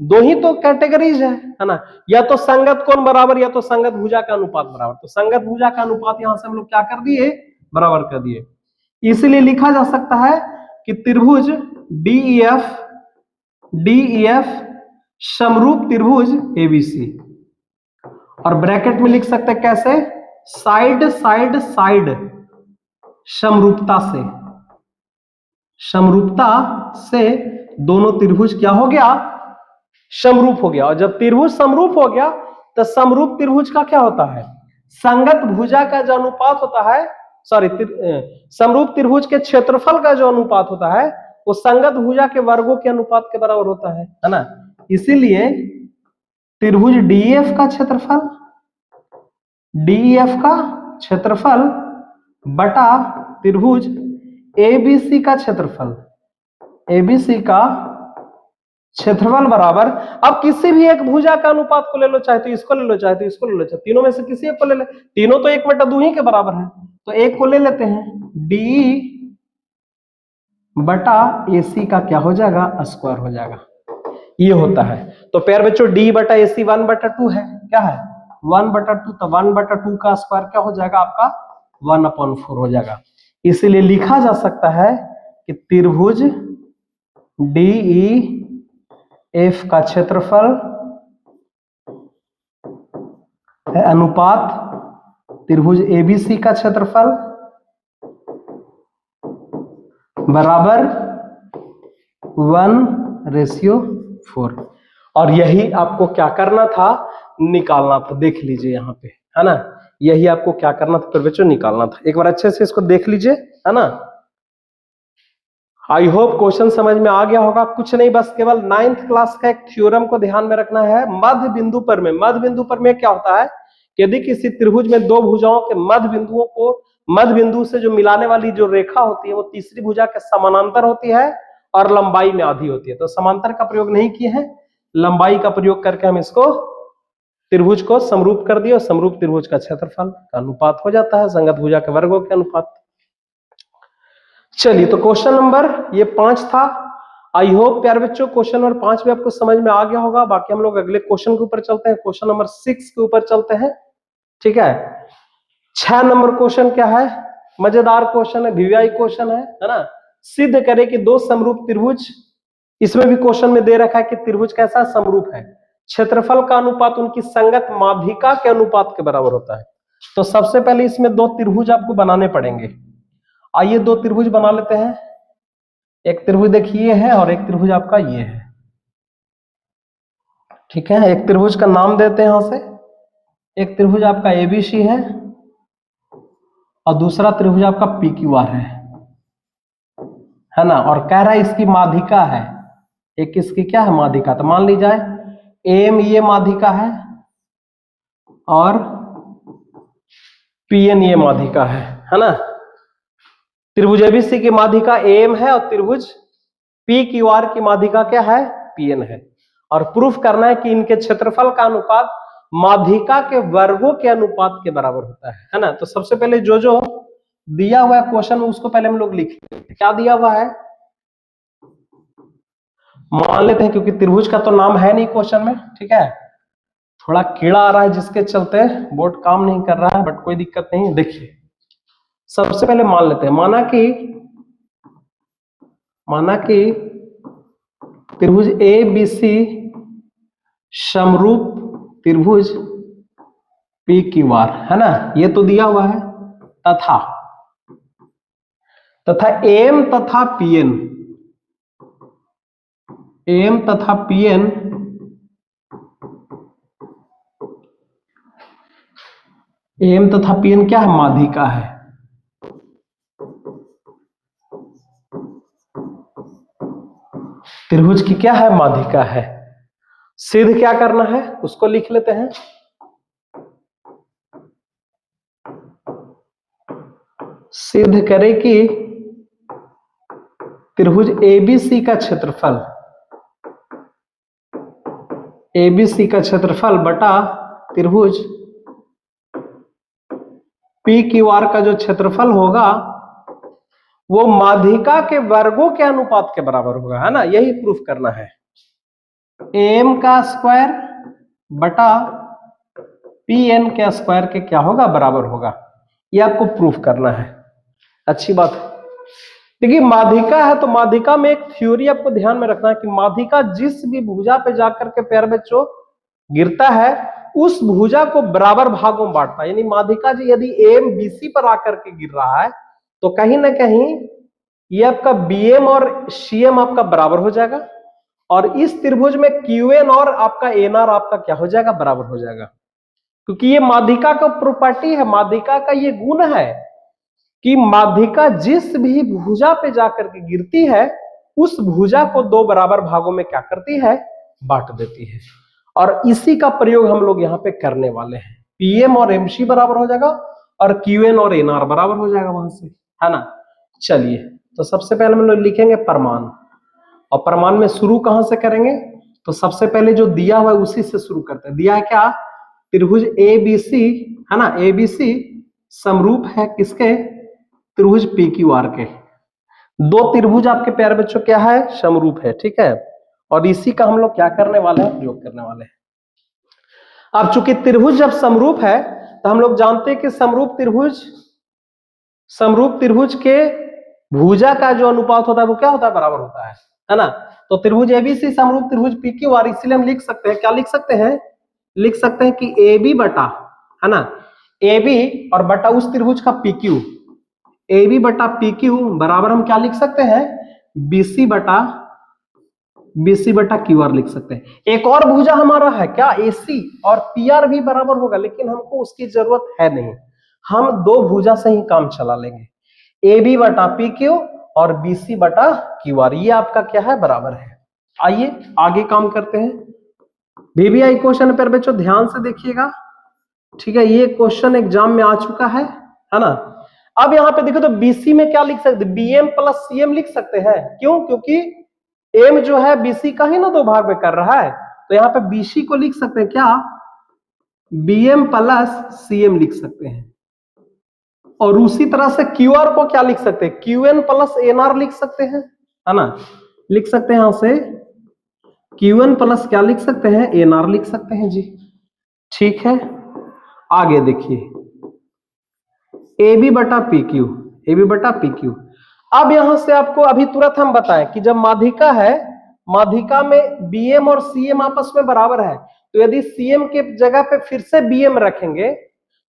दो ही तो कैटेगरीज है ना, या तो संगत कोण बराबर या तो संगत भुजा का अनुपात बराबर। तो संगत भुजा का अनुपात यहां से हम लोग क्या कर दिए, बराबर कर दिए। इसलिए लिखा जा सकता है कि त्रिभुज डीईएफ समरूप त्रिभुज एबीसी। और ब्रैकेट में लिख सकते हैं कैसे, साइड साइड साइड समरूपता से दोनों त्रिभुज क्या हो गया, समरूप हो गया। और जब त्रिभुज समरूप हो गया तो समरूप त्रिभुज का क्या होता है, संगत भुजा का जो अनुपात होता है, समरूप त्रिभुज के क्षेत्रफल का जो अनुपात होता है वो संगत भुजा के वर्गों के अनुपात के बराबर होता है ना। इसीलिए त्रिभुज डीएफ का क्षेत्रफल बटा त्रिभुज एबीसी का क्षेत्रफल बराबर, अब किसी भी एक भुजा का अनुपात को ले लो, चाहे तो इसको ले लो, चाहे तो इसको ले लो, चाहे तीनों में से किसी एक को ले ले, तीनों तो 1/2 ही के बराबर है, तो एक को ले लेते हैं, डी बटा एसी का क्या हो जाएगा, स्क्वायर हो जाएगा। ये होता है। तो प्यार बच्चों डी बटा एसी 1/2 है, क्या है 1/2, तो 1/2 का स्क्वायर क्या हो जाएगा आपका 1/4 हो जाएगा। इसीलिए लिखा जा सकता है कि त्रिभुज डीईएफ का क्षेत्रफल है अनुपात त्रिभुज एबीसी का क्षेत्रफल बराबर 1:4। और यही आपको क्या करना था, निकालना था। देख लीजिए यहाँ पे, है ना, यही आपको क्या करना था बच्चों, निकालना था। एक बार अच्छे से इसको देख लीजिए, है ना। आई होप क्वेश्चन समझ में आ गया होगा। कुछ नहीं, बस केवल 9th क्लास का एक थ्योरम को ध्यान में रखना है। मध्य बिंदु पर में क्या होता है, यदि किसी त्रिभुज में दो भुजाओं के मध्य बिंदु से जो मिलाने वाली जो रेखा होती है वो तीसरी भुजा के समानांतर होती है और लंबाई में आधी होती है। तो समांतर का प्रयोग नहीं किए हैं, लंबाई का प्रयोग करके हम इसको त्रिभुज को समरूप कर दिए और समरूप त्रिभुज का क्षेत्रफल का अनुपात हो जाता है संगत भुजा के वर्गों के अनुपात। चलिए, तो क्वेश्चन नंबर ये 5 था। आई होप प्यारे बच्चों क्वेश्चन नंबर 5 भी आपको समझ में आ गया होगा। बाकी हम लोग अगले क्वेश्चन के ऊपर चलते हैं, क्वेश्चन नंबर 6 के ऊपर चलते हैं। ठीक है, 6 नंबर क्वेश्चन क्या है, मजेदार क्वेश्चन है, वीवीआई क्वेश्चन है ना। सिद्ध करे कि दो समरूप त्रिभुज, इसमें भी क्वेश्चन में दे रखा है कि त्रिभुज कैसा समरूप है, क्षेत्रफल का अनुपात उनकी संगत माध्यिका के अनुपात के बराबर होता है। तो सबसे पहले इसमें दो त्रिभुज आपको बनाने पड़ेंगे। आइए दो त्रिभुज बना लेते हैं। एक त्रिभुज देखिए है और एक त्रिभुज आपका ये है। ठीक है, एक त्रिभुज का नाम देते हैं यहां से। एक त्रिभुज आपका एबीसी है और दूसरा त्रिभुज आपका पीक्यूआर है ना। और कह रहा है इसकी माध्यिका है, एक इसकी क्या है माध्यिका। तो मान ली जाए एम ये माध्यिका है और पीएन ये माध्यिका है ना। त्रिभुज एबीसी की माध्यिका एम है और त्रिभुज पीक्यूआर की माध्यिका क्या है, पीएन है। और प्रूफ करना है कि इनके क्षेत्रफल का अनुपात माध्यिका के वर्गों के अनुपात के बराबर होता है ना। तो सबसे पहले जो जो दिया हुआ है क्वेश्चन उसको पहले हम लोग लिख लेते हैं। क्या दिया हुआ है मान लेते हैं, क्योंकि त्रिभुज का तो नाम है नहीं क्वेश्चन में। ठीक है, थोड़ा कीड़ा आ रहा है जिसके चलते बोर्ड काम नहीं कर रहा है, बट कोई दिक्कत नहीं। देखिए सबसे पहले मान लेते हैं, माना कि त्रिभुज एबीसी समरूप त्रिभुज पीक्यूआर है ना, ये तो दिया हुआ है। तथा एम तथा पीएन, क्या है माध्यिका है। त्रिभुज की क्या है माध्यिका है। सिद्ध क्या करना है उसको लिख लेते हैं। सिद्ध करे कि त्रिभुज एबीसी का क्षेत्रफल बटा त्रिभुज पीक्यूआर का जो क्षेत्रफल होगा वो माध्यिका के वर्गों के अनुपात के बराबर होगा, है ना, यही प्रूफ करना है। एम का स्क्वायर बटा पी एन के स्क्वायर के क्या होगा, बराबर होगा, ये आपको प्रूफ करना है। अच्छी बात है। देखिए माध्यिका है तो माध्यिका में एक थ्योरी आपको ध्यान में रखना है कि माध्यिका जिस भी भुजा पे जाकर के प्यारे बच्चों गिरता है उस भुजा को बराबर भागों में बांटता है। यानी माध्यिका जी यदि एम बीसी पर आकर के गिर रहा है तो कहीं ना कहीं ये आपका बीएम और सीएम आपका बराबर हो जाएगा, और इस त्रिभुज में क्यूएन और आपका एनआर आपका क्या हो जाएगा, बराबर हो जाएगा। क्योंकि ये माध्यिका का प्रॉपर्टी है, माध्यिका का ये गुण है कि माध्यिका जिस भी भुजा पे जाकर के गिरती है उस भुजा को दो बराबर भागों में क्या करती है, बांट देती है। और इसी का प्रयोग हम लोग यहाँ पे करने वाले हैं। पीएम और एमसी बराबर हो जाएगा और क्यूएन और एनआर बराबर हो जाएगा वहां से, है ना। चलिए तो सबसे पहले हम लोग लिखेंगे प्रमाण, और प्रमाण में शुरू कहां से करेंगे, तो सबसे पहले जो दिया हुआ है उसी से शुरू करते हैं। दिया है क्या, त्रिभुज एबीसी, है ना, एबीसी समरूप है किसके, त्रिभुज पीक्यूआर के। दो त्रिभुज आपके प्यारे बच्चों क्या है, समरूप है, ठीक है। और इसी का हम लोग क्या करने वाले हैं, प्रयोग करने वाले हैं। अब चूंकि त्रिभुज जब समरूप है तो हम लोग जानते हैं कि समरूप त्रिभुज के भुजा का जो अनुपात होता है वो क्या होता है, बराबर होता है ना। तो त्रिभुज एबीसी समरूप त्रिभुज पीक्यूआर, इसलिए हम लिख सकते हैं, क्या लिख सकते हैं, लिख सकते हैं कि ए बी बटा, है ना, ए बी और बटा उस त्रिभुज का पीक्यू, ए बी बटा पीक्यू बराबर हम क्या लिख सकते हैं, बीसी बटा क्यू आर लिख सकते हैं। एक और भुजा हमारा है क्या, एसी, और पी आर भी बराबर होगा, लेकिन हमको उसकी जरूरत है नहीं, हम दो भुजा से ही काम चला लेंगे, ए बी बटा पी क्यू और बीसी बटा क्यू आर, ये आपका क्या है, बराबर है। आइए आगे काम करते हैं। VBI क्वेश्चन पर बच्चों ध्यान से देखिएगा, ठीक है, ये क्वेश्चन एग्जाम में आ चुका है ना। अब यहाँ पे देखो तो बीसी में क्या लिख सकते, बीएम प्लस सीएम लिख सकते हैं, क्यों, क्योंकि एम जो है बीसी का ही ना दो भाग में कर रहा है, तो यहाँ पे बीसी को लिख सकते हैं क्या, बीएम प्लस सीएम लिख सकते हैं। और उसी तरह से क्यूआर को क्या लिख सकते हैं, क्यूएन प्लस एनआर लिख सकते हैं, है ना, लिख सकते हैं यहां से क्यूएन प्लस क्या लिख सकते हैं, एनआर लिख सकते हैं जी, ठीक है। आगे देखिए ए बी बटा पी क्यू, ए बी बटा पी क्यू। अब यहां से आपको अभी तुरंत हम बताएं कि जब माध्यिका है, माध्यिका में बीएम और सीएम आपस में बराबर है, तो यदि सीएम के जगह पे फिर से बीएम रखेंगे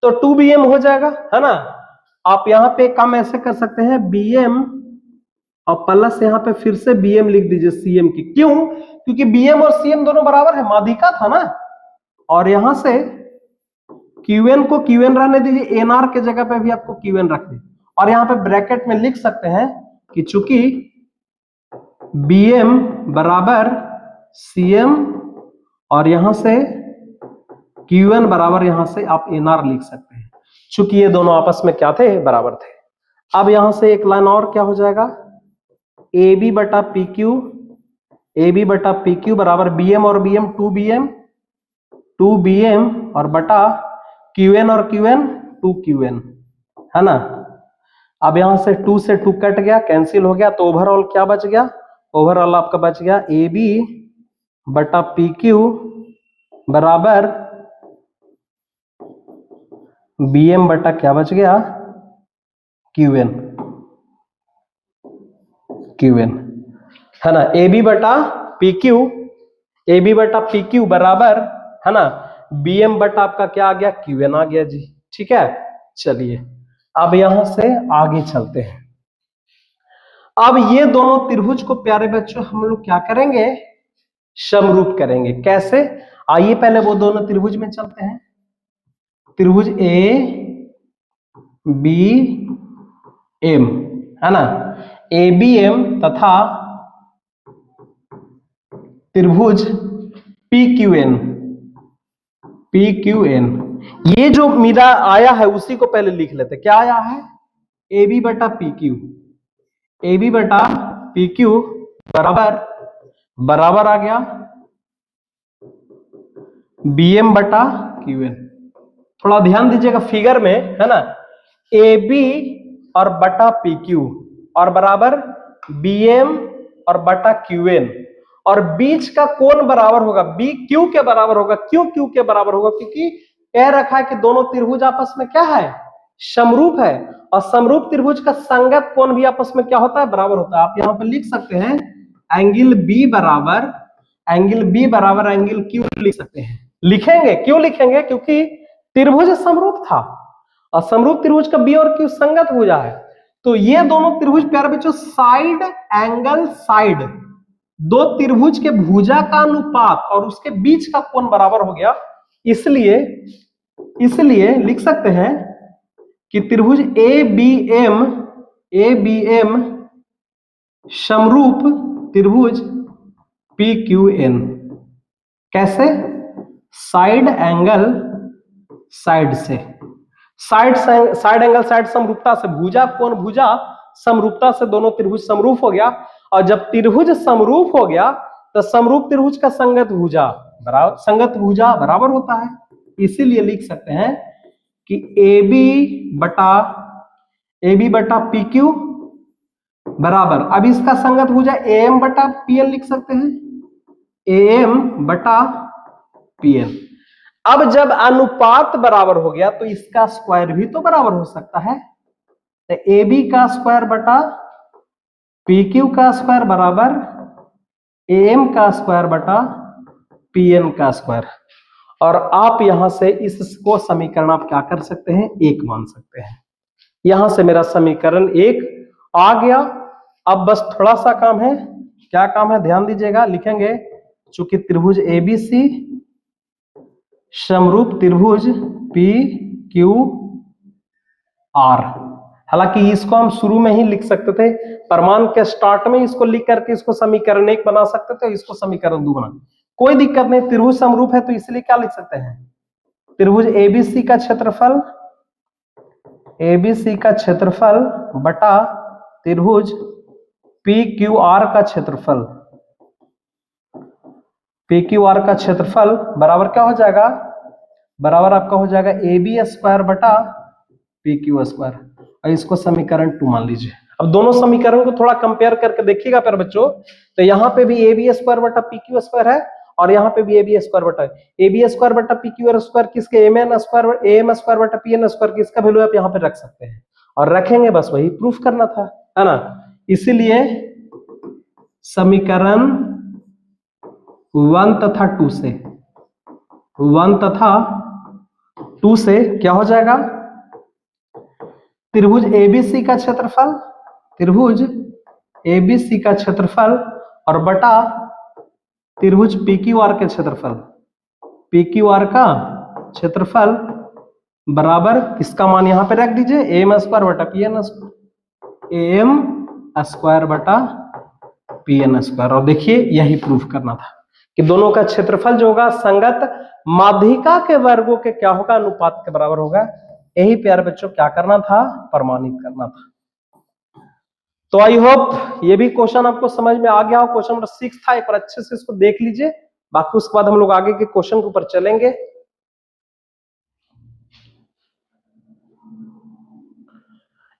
तो 2BM हो जाएगा, है ना। आप यहाँ पे काम ऐसे कर सकते हैं, बीएम और प्लस यहाँ पे फिर से बीएम लिख दीजिए सीएम की, क्यों, क्योंकि बीएम और सीएम दोनों बराबर है, माध्यिका था ना। और यहां से क्यूएन को क्यूएन रहने दीजिए, एनआर के जगह पे भी आपको क्यूएन रख दीजिए, और यहाँ पे ब्रैकेट में लिख सकते हैं कि चूंकि बीएम बराबर सीएम और यहां से क्यूएन बराबर यहां से आप एनआर लिख सकते हैं, चूंकि ये दोनों आपस में क्या थे, बराबर थे। अब यहां से एक लाइन और क्या हो जाएगा, ए बी बटा पी क्यू, ए बी बटा पी क्यू बराबर बीएम और बीएम 2BM और बटा क्यूएन और क्यूएन 2QN, है ना। अब यहां से 2 से 2 कट गया, कैंसिल हो गया, तो ओवरऑल क्या बच गया, ओवरऑल आपका बच गया ए बी बटा पी क्यू बराबर बीएम बटा क्या बच गया, क्यूएन, है ना। ए बी बटा पी क्यू बराबर, है ना, बीएम बटा आपका क्या आ गया, क्यूएन आ गया जी, ठीक है। चलिए अब यहां से आगे चलते हैं। अब ये दोनों त्रिभुज को प्यारे बच्चों हम लोग क्या करेंगे, समरूप करेंगे। कैसे, आइए पहले वो दोनों त्रिभुज में चलते हैं। त्रिभुज ए बी एम, है ना, ए बी एम तथा त्रिभुज पी क्यू एन, ये जो मेरा आया है उसी को पहले लिख लेते, क्या आया है, ए बी बटा पी क्यू, ए बी बटा पी क्यू बराबर आ गया बीएम बटा क्यूएन। थोड़ा ध्यान दीजिएगा फिगर में, है ना, ए बी और बटा पी क्यू, और बराबर BM और बटा QN, और बीच का कोण बराबर होगा BQ के बराबर होगा। क्यों Q के बराबर होगा? क्योंकि कह रखा है कि दोनों त्रिभुज आपस में क्या है, समरूप है, और समरूप त्रिभुज का संगत कोण भी आपस में क्या होता है, बराबर होता है। आप यहाँ पे लिख सकते हैं एंगल B बराबर एंगल Q लिख सकते हैं। लिखेंगे, क्यों लिखेंगे? क्योंकि त्रिभुज समरूप था, और समरूप त्रिभुज का B और Q संगत भुजा है। तो ये दोनों त्रिभुज प्यारे बच्चों साइड एंगल साइड, दो त्रिभुज के भुजा का अनुपात और उसके बीच का कोण बराबर हो गया। इसलिए लिख सकते हैं कि त्रिभुज ABM समरूप त्रिभुज PQN। कैसे? साइड एंगल साइड से, साइड एंगल साइड समरूपता से, भुजा कोण भुजा समरूपता से दोनों त्रिभुज समरूप हो गया। और जब त्रिभुज समरूप हो गया तो समरूप त्रिभुज का संगत भुजा बराबर होता है। इसीलिए लिख सकते हैं कि AB बटा PQ बराबर, अब इसका संगत भुजा AM बटा PN लिख सकते हैं, AM बटा PN। अब जब अनुपात बराबर हो गया तो इसका स्क्वायर भी तो बराबर हो सकता है। तो AB का स्क्वायर बटा PQ का स्क्वायर बराबर AM का स्क्वायर बटा PN का स्क्वायर। और आप यहां से इसको समीकरण आप क्या कर सकते हैं, 1 मान सकते हैं। यहां से मेरा समीकरण 1 आ गया। अब बस थोड़ा सा काम है। क्या काम है, ध्यान दीजिएगा। लिखेंगे चूंकि त्रिभुज ABC समरूप त्रिभुज PQR, हालांकि इसको हम शुरू में ही लिख सकते थे, प्रमाण के स्टार्ट में इसको लिख करके इसको समीकरण 1 बना सकते थे, इसको समीकरण 2 बना, कोई दिक्कत नहीं। त्रिभुज समरूप है तो इसलिए क्या लिख सकते हैं, त्रिभुज ABC का क्षेत्रफल बटा त्रिभुज PQR का क्षेत्रफल बराबर क्या हो जाएगा, बराबर आपका हो जाएगा AB स्क्वायर बटा PQ स्क्वायर। और इसको समीकरण 2 मान लीजिए। अब दोनों समीकरण को थोड़ा कंपेयर करके देखिएगा प्यारे बच्चों। तो यहाँ पे भी AB स्क्वायर बटा PQ स्क्वायर है, और यहाँ पे भी AB स्क्वायर बटा PQ स्क्वायर किसके, AM स्क्वायर बटा PN स्क्वायर किसका वैल्यू आप यहाँ पे रख सकते हैं, और रखेंगे, बस वही प्रूफ करना था, है ना। इसीलिए समीकरण 1 तथा 2 से क्या हो जाएगा, त्रिभुज ABC का क्षेत्रफल और बटा त्रिभुज PQR के क्षेत्रफल बराबर किसका मान यहां पे रख दीजिए, AM स्क्वायर बटा PN स्क्वायर। और देखिए यही प्रूफ करना था कि दोनों का क्षेत्रफल जो होगा संगत माध्यिका के वर्गों के क्या होगा, अनुपात के बराबर होगा। यही प्यारे बच्चों क्या करना था, प्रमाणित करना था। तो आई होप ये भी क्वेश्चन आपको समझ में आ गया हो। क्वेश्चन नंबर 6 था, एक बार अच्छे से इसको देख लीजिए, बाकी उसके बाद हम लोग आगे के क्वेश्चन के ऊपर चलेंगे।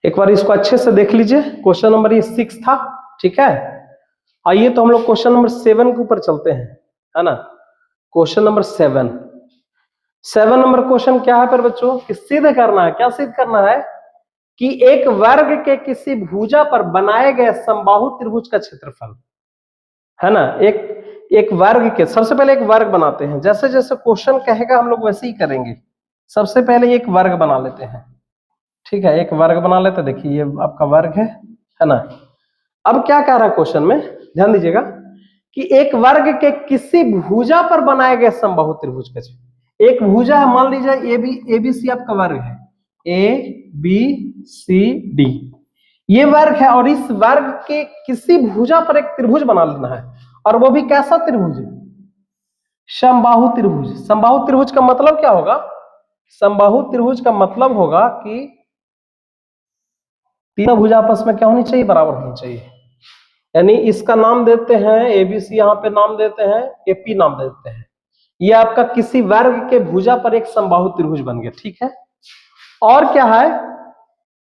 एक बार इसको अच्छे से देख लीजिए। क्वेश्चन नंबर ये 6 था, ठीक है। आइए तो हम लोग क्वेश्चन नंबर 7 के ऊपर चलते हैं, है ना। क्वेश्चन नंबर 7 नंबर क्वेश्चन क्या है पर बच्चों, कि सिद्ध करना है। क्या सिद्ध करना है कि एक वर्ग के किसी भुजा पर बनाए गए समबाहु त्रिभुज का क्षेत्रफल, है ना। एक वर्ग के, सबसे पहले एक वर्ग बनाते हैं, जैसे जैसे क्वेश्चन कहेगा हम लोग वैसे ही करेंगे। सबसे पहले एक वर्ग बना लेते हैं, ठीक है। एक वर्ग बना लेते, देखिए ये आपका वर्ग है ना। अब क्या कह रहा है क्वेश्चन में, ध्यान दीजिएगा, कि एक वर्ग के किसी भुजा पर बनाए गए समबाहु त्रिभुज का, एक भुजा है, मान लीजिए ABC आपका वर्ग है, ABCD ये वर्ग है, और इस वर्ग के किसी भुजा पर एक त्रिभुज बना लेना है, और वो भी कैसा त्रिभुज, समबाहु त्रिभुज। समबाहु त्रिभुज का मतलब क्या होगा, समबाहु त्रिभुज का मतलब होगा कि तीनों भुजा आपस में क्या होनी चाहिए, बराबर होनी चाहिए। यानी इसका नाम देते हैं ABC, यहाँ पे नाम देते हैं AP, नाम देते हैं। ये आपका किसी वर्ग के भुजा पर एक समबाहु त्रिभुज बन गया, ठीक है। और क्या है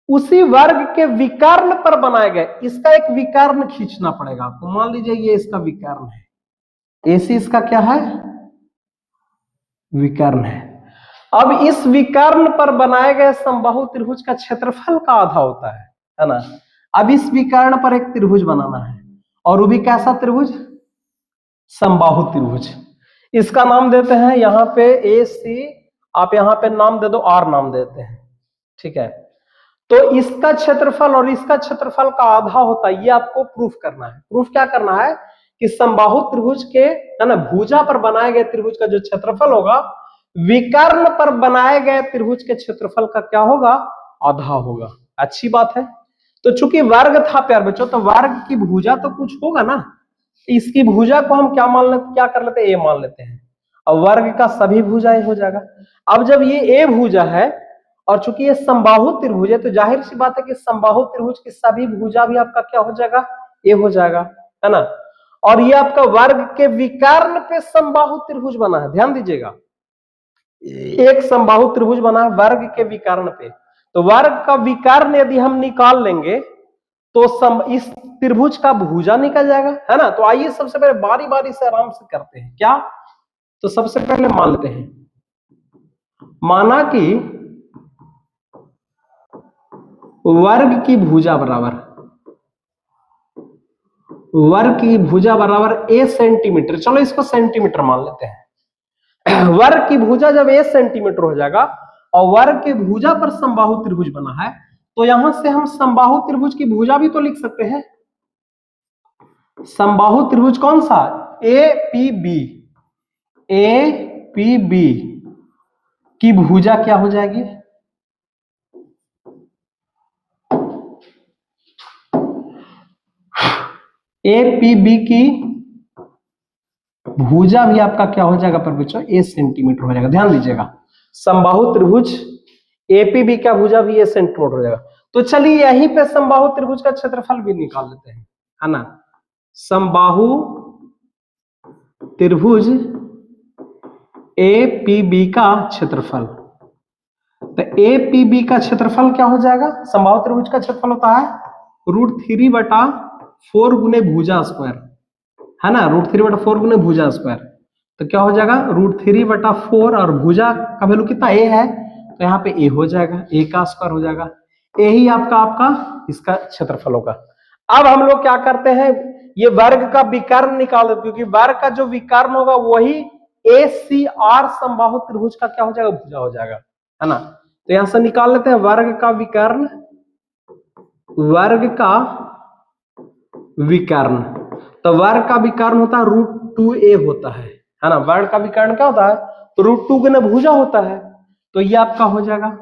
उसी वर्ग के विकर्ण पर बनाए गए, इसका एक विकर्ण खींचना पड़ेगा आपको। मान लीजिए ये इसका विकर्ण है, AC इसका क्या है, विकर्ण है। अब इस विकर्ण पर बनाए गए समबाहु त्रिभुज का क्षेत्रफल का आधा होता है ना। अब इस विकर्ण पर एक त्रिभुज बनाना है, और वो भी कैसा त्रिभुज, समबाहु त्रिभुज। इसका नाम देते हैं यहाँ पे AC, आप यहाँ पे नाम दे दो R नाम देते हैं, ठीक है। तो इसका क्षेत्रफल और इसका क्षेत्रफल का आधा होता है, ये आपको प्रूफ करना है। प्रूफ क्या करना है कि समबाहु त्रिभुज के, है ना, भुजा पर बनाए गए त्रिभुज का जो क्षेत्रफल होगा, विकर्ण पर बनाए गए त्रिभुज के क्षेत्रफल का क्या होगा, आधा होगा। अच्छी बात है। तो चूंकि वर्ग था प्यार बच्चों, तो वर्ग की भुजा तो कुछ होगा ना, इसकी भुजा को हम क्या मान लेते, क्या कर लेते हैं, ए मान लेते हैं। अब वर्ग का सभी भुजा ए हो जाएगा। अब जब ये ए भुजा है और चूंकि ये समबाहु त्रिभुज है, तो जाहिर सी बात है कि समबाहु त्रिभुज की सभी भुजा भी आपका क्या हो जाएगा, ए हो जाएगा, है ना। और ये आपका वर्ग के विकर्ण पे समबाहु त्रिभुज बना है, ध्यान दीजिएगा, एक समबाहु त्रिभुज बना है वर्ग के विकर्ण पे। तो वर्ग का विकर्ण यदि हम निकाल लेंगे तो इस त्रिभुज का भुजा निकल जाएगा, है ना। तो आइए सबसे पहले बारी बारी से आराम से करते हैं क्या। तो सबसे पहले मान लेते हैं, माना कि वर्ग की भुजा बराबर, वर्ग की भुजा बराबर a सेंटीमीटर, चलो इसको सेंटीमीटर मान लेते हैं। वर्ग की भुजा जब a सेंटीमीटर हो जाएगा और वर्ग की भुजा पर समबाहु त्रिभुज बना है, तो यहां से हम समबाहु त्रिभुज की भुजा भी तो लिख सकते हैं। समबाहु त्रिभुज कौन सा, APB, APB की भुजा क्या हो जाएगी, APB की भुजा भी आपका क्या हो जाएगा पर बच्चों, a सेंटीमीटर हो जाएगा। ध्यान दीजिएगा, समबाहु त्रिभुज APB का भुजा भी a सेंटीमीटर हो जाएगा। तो चलिए यहीं पे समबाहु त्रिभुज का क्षेत्रफल भी निकाल लेते हैं, है ना। समबाहु त्रिभुज APB का क्षेत्रफल, तो APB का क्षेत्रफल क्या हो जाएगा, समबाहु त्रिभुज का क्षेत्रफल होता है √3/4 गुने भुजा स्क्वायर, है ना, √3/4 गुने भुजा स्क्वायर। तो क्या हो जाएगा, √3/4 और भुजा का वैल्यू कितना a है, तो यहाँ पे a हो जाएगा, a का स्क्वायर हो जाएगा, a ही आपका इसका क्षेत्रफल होगा। अब हम लोग क्या करते हैं, ये वर्ग का विकर्ण निकाल देते, क्योंकि वर्ग का जो विकर्ण होगा वही ACR समबाहु त्रिभुज का क्या हो जाएगा, भुजा हो जाएगा, है ना। तो यहां से निकाल लेते हैं वर्ग का विकर्ण, वर्ग का विकर्ण। तो वर्ग का विकर्ण होता है √2a होता है ना। वर्ग का विकर्ण क्या होता है, तो √2 गुना भुजा होता है, तो ये आपका हो जाएगा।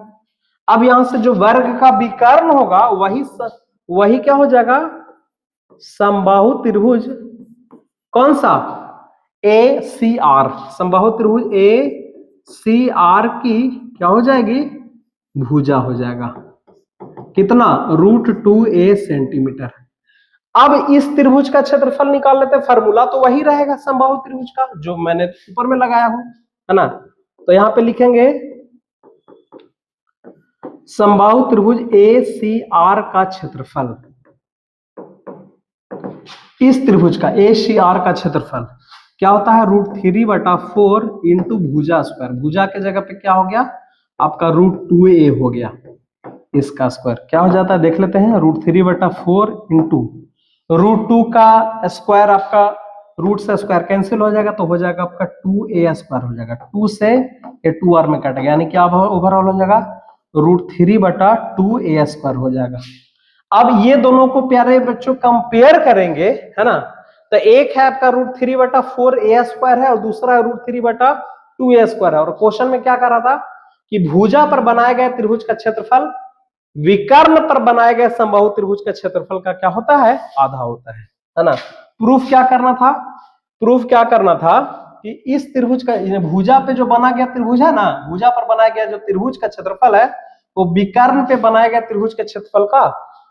अब यहां से जो वर्ग का विकर्ण होगा वही क्या हो जाएगा, समबाहु त्रिभुज कौन सा, ACR, समबाहु त्रिभुज ACR की क्या हो जाएगी, भुजा हो जाएगा, कितना, √2a सेंटीमीटर। अब इस त्रिभुज का क्षेत्रफल निकाल लेते हैं, फार्मूला तो वही रहेगा समबाहु त्रिभुज का जो मैंने ऊपर में लगाया हूं, है ना। तो यहां पे लिखेंगे समबाहु त्रिभुज ACR का क्षेत्रफल, इस त्रिभुज का ACR का क्षेत्रफल क्या होता है, √3/4 इंटू भुजा स्क्वायर। भुजा के जगह पे क्या हो गया आपका, √2a हो गया, इसका स्क्वायर क्या हो जाता है देख लेते हैं, √3/4 इंटू √2 का स्क्वायर, आपका रूट से स्क्वायर कैंसिल हो जाएगा, तो हो जाएगा आपका 2a स्क्वायर हो जाएगा, 2 से ये 2r में कट गया, यानी कि अब ओवरऑल हो जाएगा √3/2a स्क्वायर हो जाएगा। अब ये दोनों को प्यारे बच्चों कंपेयर करेंगे, है ना। तो एक है आपका √3/4a स्क्वायर है और दूसरा है √3/2a स्क्वायर है। और क्वेश्चन में क्या कर रहा था कि भुजा पर बनाए गए त्रिभुज का क्षेत्रफल विकर्ण पर बनाए गए समबाहु त्रिभुज का क्षेत्रफल का क्या होता है, आधा होता है ना। प्रूफ क्या करना था, प्रूफ क्या करना था कि इस त्रिभुज का, भुजा पे जो बना गया त्रिभुज है ना, भुजा पर बनाया गया जो त्रिभुज का क्षेत्रफल है वो विकर्ण पे बनाए गए त्रिभुज के क्षेत्रफल का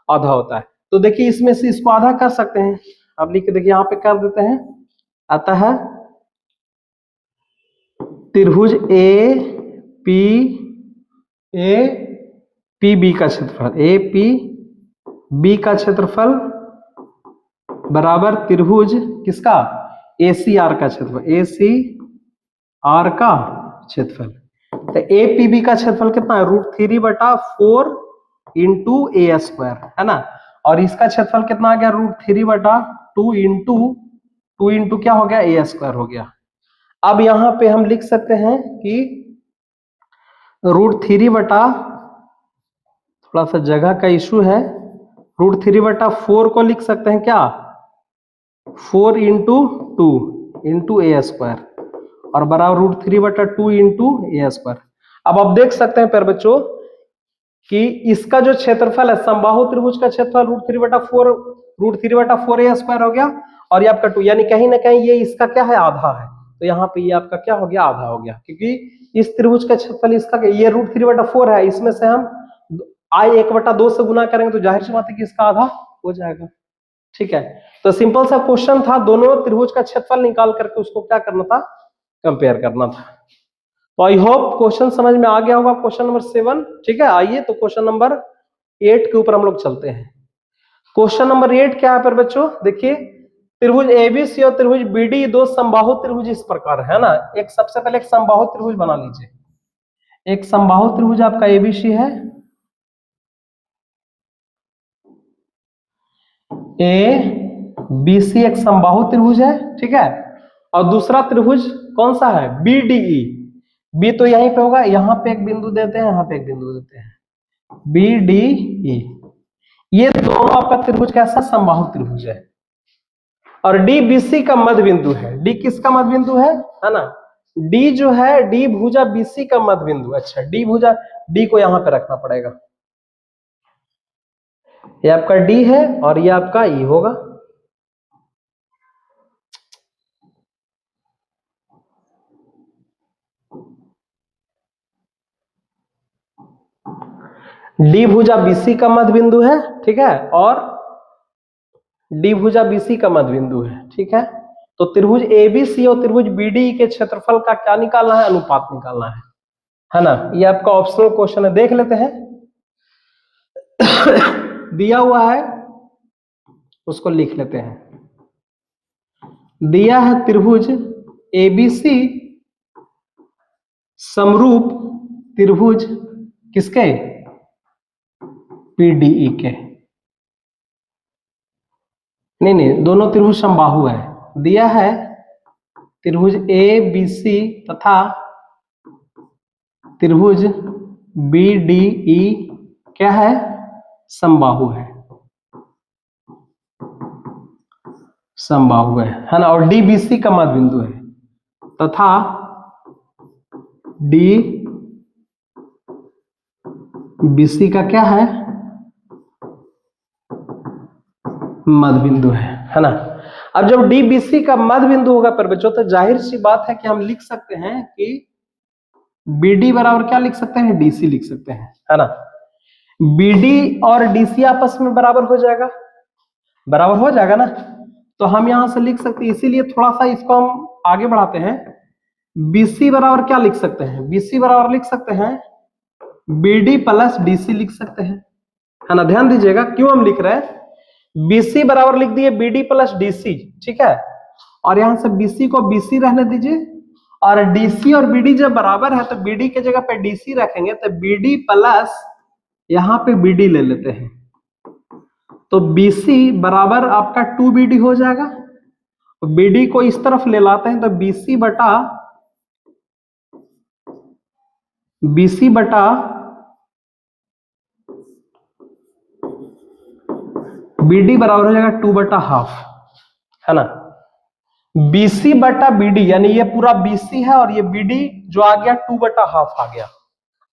आधा होता है। तो देखिए इसमें से इसको आधा कर सकते हैं, अब लिख के देखिए यहाँ पे कर देते हैं, आता है त्रिभुज APA पी बी का क्षेत्रफल, ए पी बी का क्षेत्रफल बराबर त्रिभुज किसका, ए सी आर का क्षेत्रफल, ए सी आर का क्षेत्रफल। तो ए पी बी का क्षेत्रफल कितना है, √3/4 इंटू ए स्क्वायर, है ना। और इसका क्षेत्रफल कितना आ गया, √3/2 इंटू क्या हो गया, ए स्क्वायर हो गया। अब यहां पे हम लिख सकते हैं कि √3 थोड़ा सा जगह का इशू है, √3/4 को लिख सकते हैं क्या, 4 इंटू 2 इंटू ए स्क्वायर और बराबर √3/2 इंटू ए स्क्वायर। अब आप देख सकते हैं प्यारे बच्चों कि इसका जो क्षेत्रफल है समबाहु त्रिभुज का क्षेत्रफल √3/4 ए स्क्वायर हो गया और ये आपका 2, यानी कहीं ना कहीं ये इसका क्या है, आधा है। तो यहाँ पे ये आपका क्या हो गया, आधा हो गया, क्योंकि इस त्रिभुज का क्षेत्रफल इसका ये √3/4 है, इसमें से हम I1/2 से गुना करेंगे तो जाहिर सी बात है कि इसका आधा हो जाएगा। ठीक है, तो सिंपल सा क्वेश्चन था, दोनों त्रिभुज का क्षेत्रफल निकाल करके उसको क्या करना था, कंपेयर करना था। तो आई होप क्वेश्चन समझ में आ गया होगा, क्वेश्चन नंबर 7। ठीक है, आइए तो क्वेश्चन नंबर 8 के ऊपर हम लोग चलते हैं। क्वेश्चन नंबर 8 क्या है पर बच्चों, देखिए त्रिभुज एबीसी और त्रिभुज बीडी दो समबाहु त्रिभुज इस प्रकार है ना। एक सबसे पहले एक समबाहु त्रिभुज बना लीजिए, एक समबाहु त्रिभुज आपका एबीसी है, ए बी सी एक समबाहु त्रिभुज है, ठीक है। और दूसरा त्रिभुज कौन सा है, बी डी ई, बी तो यहीं पे होगा, यहां पे एक बिंदु देते हैं, यहां पे एक बिंदु देते हैं, बी डी ई। ये दोनों आपका त्रिभुज कैसा, समबाहु त्रिभुज है। और डी बी सी का मध्य बिंदु है, डी किसका मध्य बिंदु है ना, डी जो है, डी भुजा बी सी का मध्य बिंदु। अच्छा, डी भुजा, डी को यहां पे रखना पड़ेगा, ये आपका डी है और ये आपका ई होगा। डी भुजा बीसी का मध्य बिंदु है, ठीक है, और डी भुजा बीसी का मध्य बिंदु है, ठीक है। तो त्रिभुज एबीसी और त्रिभुज बीडी के क्षेत्रफल का क्या निकालना है, अनुपात निकालना है ना। ये आपका ऑप्शनल क्वेश्चन है, देख लेते हैं। दिया हुआ है उसको लिख लेते हैं। दिया है त्रिभुज एबीसी समरूप त्रिभुज किसके, पीडीई के, नहीं दोनों त्रिभुज समबाहु है। दिया है त्रिभुज ए बी सी तथा त्रिभुज बी डी ई क्या है, समबाहु है, समबाहु है ना। और डी बी सी का मध्य बिंदु है तथा डी बी सी का क्या है, मध्य बिंदु है ना। अब जब डी बी सी का मध्य बिंदु होगा पर बच्चों, तो जाहिर सी बात है कि हम लिख सकते हैं कि बीडी बराबर क्या लिख सकते हैं, डीसी लिख सकते हैं, है ना। बीडी और डीसी आपस में बराबर हो जाएगा, बराबर हो जाएगा ना। तो हम यहां से लिख सकते हैं, इसीलिए थोड़ा सा इसको हम आगे बढ़ाते हैं। बीसी बराबर क्या लिख सकते हैं, बीसी बराबर लिख सकते हैं बीडी प्लस डीसी लिख सकते हैं, है ना। ध्यान दीजिएगा क्यों हम लिख रहे हैं, बीसी बराबर लिख दिए बीडी प्लस डीसी, ठीक है। और यहां से बीसी को बीसी रहने दीजिए, और डीसी और बीडी जब बराबर है तो बीडी के जगह पे डीसी रखेंगे, तो बीडी प्लस यहां पे बीडी ले लेते हैं, तो बीसी बराबर आपका 2BD हो जाएगा। बीडी को इस तरफ ले लाते हैं तो बीसी बटा बीडी बराबर हो जाएगा 2/2, है ना। बीसी बटा बीडी, यानी ये पूरा बीसी है और ये बीडी जो आ गया 2/2 आ गया।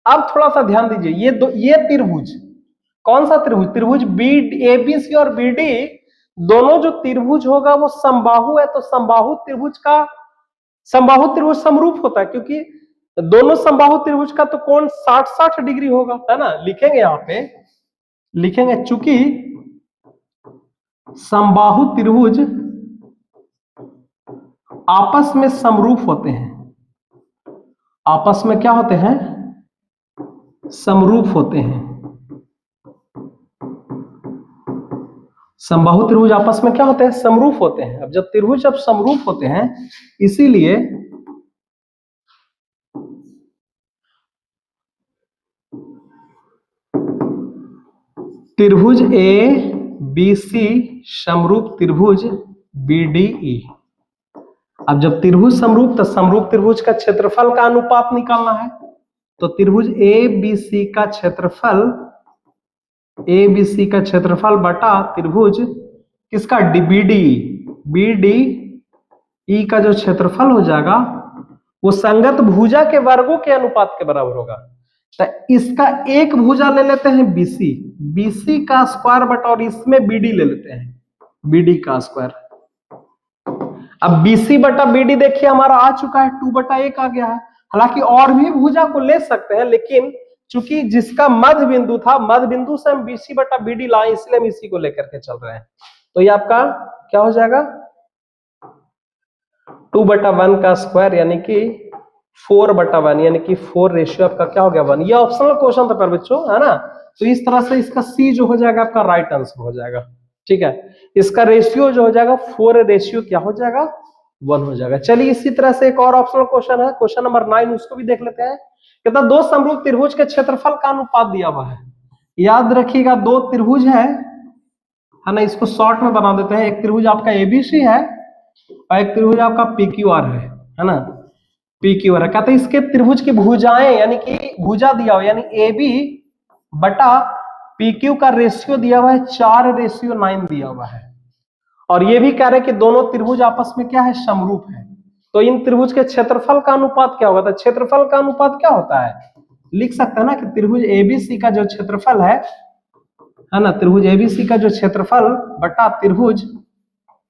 अब थोड़ा सा ध्यान दीजिए, ये त्रिभुज कौन सा त्रिभुज, त्रिभुज बी एबीसी और बीडी दोनों जो त्रिभुज होगा वो समबाहु है। तो समबाहु त्रिभुज समरूप होता है, क्योंकि दोनों समबाहु त्रिभुज का तो कोण 60-60 डिग्री होगा, है ना। लिखेंगे यहां पे, लिखेंगे चूंकि समबाहु त्रिभुज आपस में समरूप होते हैं, आपस में क्या होते हैं, समरूप होते हैं, समबाहु त्रिभुज आपस में क्या होते हैं? समरूप होते हैं। अब जब त्रिभुज जब समरूप होते हैं, इसीलिए त्रिभुज ए बी सी समरूप त्रिभुज बी डी ई। अब जब त्रिभुज समरूप, तो समरूप त्रिभुज का क्षेत्रफल का अनुपात निकालना है। तो त्रिभुज ए बी सी का क्षेत्रफल, ए बी सी का क्षेत्रफल बटा त्रिभुज किसका? बी डी ई का जो क्षेत्रफल हो जाएगा वो संगत भुजा के वर्गों के अनुपात के बराबर होगा। तो इसका एक भुजा ले लेते हैं बीसी, बीसी का स्क्वायर बटा, और इसमें बीडी ले लेते हैं, बीडी का स्क्वायर। अब बीसी बटा बीडी देखिए हमारा आ चुका है, 2/1 आ गया है। हालांकि और भी भुजा को ले सकते हैं, लेकिन चूंकि जिसका मध्य बिंदु था, मध्य बिंदु से हम बीसी बटा बीडी लाए, इसलिए हम इसी को लेकर के चल रहे हैं। तो ये आपका क्या हो जाएगा? 2/1 का स्क्वायर यानी कि 4/1, यानी कि 4 रेशियो आपका क्या हो गया? 1। ये ऑप्शनल क्वेश्चन था पर बच्चों, है ना? तो इस तरह से इसका सी जो हो जाएगा आपका राइट आंसर हो जाएगा। ठीक है, इसका रेशियो जो हो जाएगा 4 रेशियो क्या हो जाएगा? 1 हो जाएगा। चलिए इसी तरह से एक और ऑप्शनल क्वेश्चन है, क्वेश्चन नंबर 9, उसको भी देख लेते हैं। कहता दो समरूप त्रिभुज के क्षेत्रफल का अनुपात दिया हुआ है। याद रखिएगा, दो त्रिभुज है ना, इसको शॉर्ट में बना देते हैं। एक त्रिभुज आपका एबीसी है और एक त्रिभुज आपका पीक्यूआर है ना, पीक्यूआर है। कहते हैं इसके त्रिभुज की भुजाएं, यानी कि भुजा दिया हुआ, यानी AB बटा PQ का रेशियो दिया हुआ है 4:9 दिया हुआ है। और ये भी कह रहे हैं कि दोनों त्रिभुज आपस में क्या है? समरूप है। तो इन त्रिभुज के क्षेत्रफल का अनुपात क्या होगा? तो क्षेत्रफल का अनुपात क्या होता है? लिख सकते हैं ना कि त्रिभुज ABC का जो क्षेत्रफल है ना, त्रिभुज ABC का जो क्षेत्रफल बटा त्रिभुज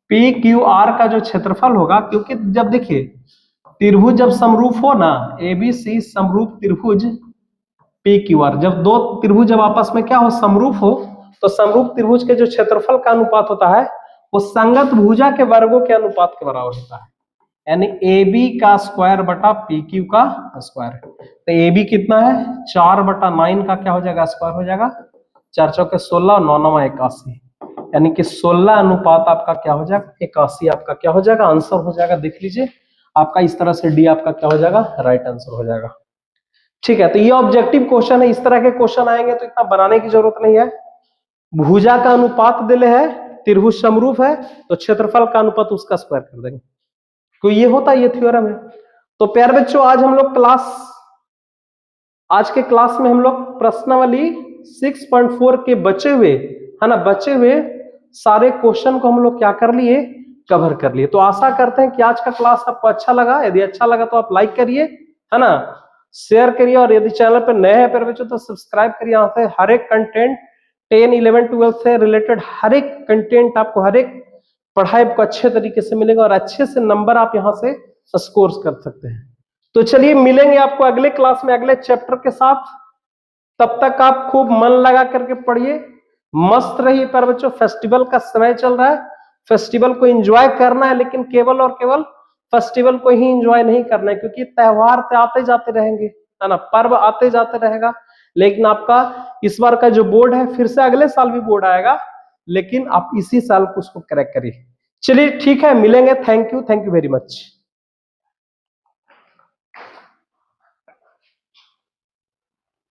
PQR का जो क्षेत्रफल होगा। क्योंकि जब देखिए त्रिभुज जब समरूप हो ना, ABC समरूप त्रिभुज PQR, जब दो त्रिभुज जब आपस में क्या हो? समरूप हो, तो समरूप त्रिभुज के जो क्षेत्रफल का अनुपात होता है वो संगत भुजा के वर्गों के अनुपात के बराबर होता है, यानी AB का स्क्वायर बटा PQ का स्क्वायर। तो AB कितना है? 4/9 का क्या हो जाएगा? स्क्वायर हो जाएगा। 4 चौके 16 और 9 9 81, यानी कि 16 अनुपात आपका क्या हो जाएगा? 81 आपका क्या हो जाएगा? आंसर हो जाएगा। देख लीजिए आपका इस तरह से डी आपका क्या हो जाएगा? राइट आंसर हो जाएगा। ठीक है, तो ये ऑब्जेक्टिव क्वेश्चन है। इस तरह के क्वेश्चन आएंगे तो इतना बनाने की जरूरत नहीं है। भुजा का अनुपात दिले है, त्रिभुज समरूप है, तो क्षेत्रफल का अनुपात उसका स्क्वायर कर देंगे। तो ये होता है, ये थ्योरम है। तो प्यारे बच्चों, आज के क्लास में हम लोग प्रश्नावली 6.4 के बचे हुए, है ना, बचे हुए सारे क्वेश्चन को हम लोग क्या कर लिए? कवर कर लिए। तो आशा करते हैं कि आज का क्लास आपको अच्छा लगा। यदि अच्छा लगा तो आप लाइक करिए, है ना, शेयर करिए, और यदि चैनल पर नए हैं प्यारे बच्चों तो सब्सक्राइब करिए। यहाँ से हर एक कंटेंट 10, 11, 12 से रिलेटेड हर एक कंटेंट आपको, हर एक पढ़ाई आपको अच्छे तरीके से मिलेगा और अच्छे से नंबर आप यहाँ से स्कोर कर सकते हैं। तो चलिए मिलेंगे आपको अगले क्लास में अगले चैप्टर के साथ। तब तक आप खूब मन लगा करके पढ़िए, मस्त रहिए प्यारे बच्चों। फेस्टिवल का समय चल रहा है, फेस्टिवल को एंजॉय करना है, लेकिन केवल और केवल फेस्टिवल को ही एंजॉय नहीं करना है, क्योंकि त्योहार तो आते जाते रहेंगे, है ना, पर्व आते जाते रहेगा। लेकिन आपका इस बार का जो बोर्ड है, फिर से अगले साल भी बोर्ड आएगा, लेकिन आप इसी साल को उसको क्रैक करिए। चलिए ठीक है, मिलेंगे। Thank you very much.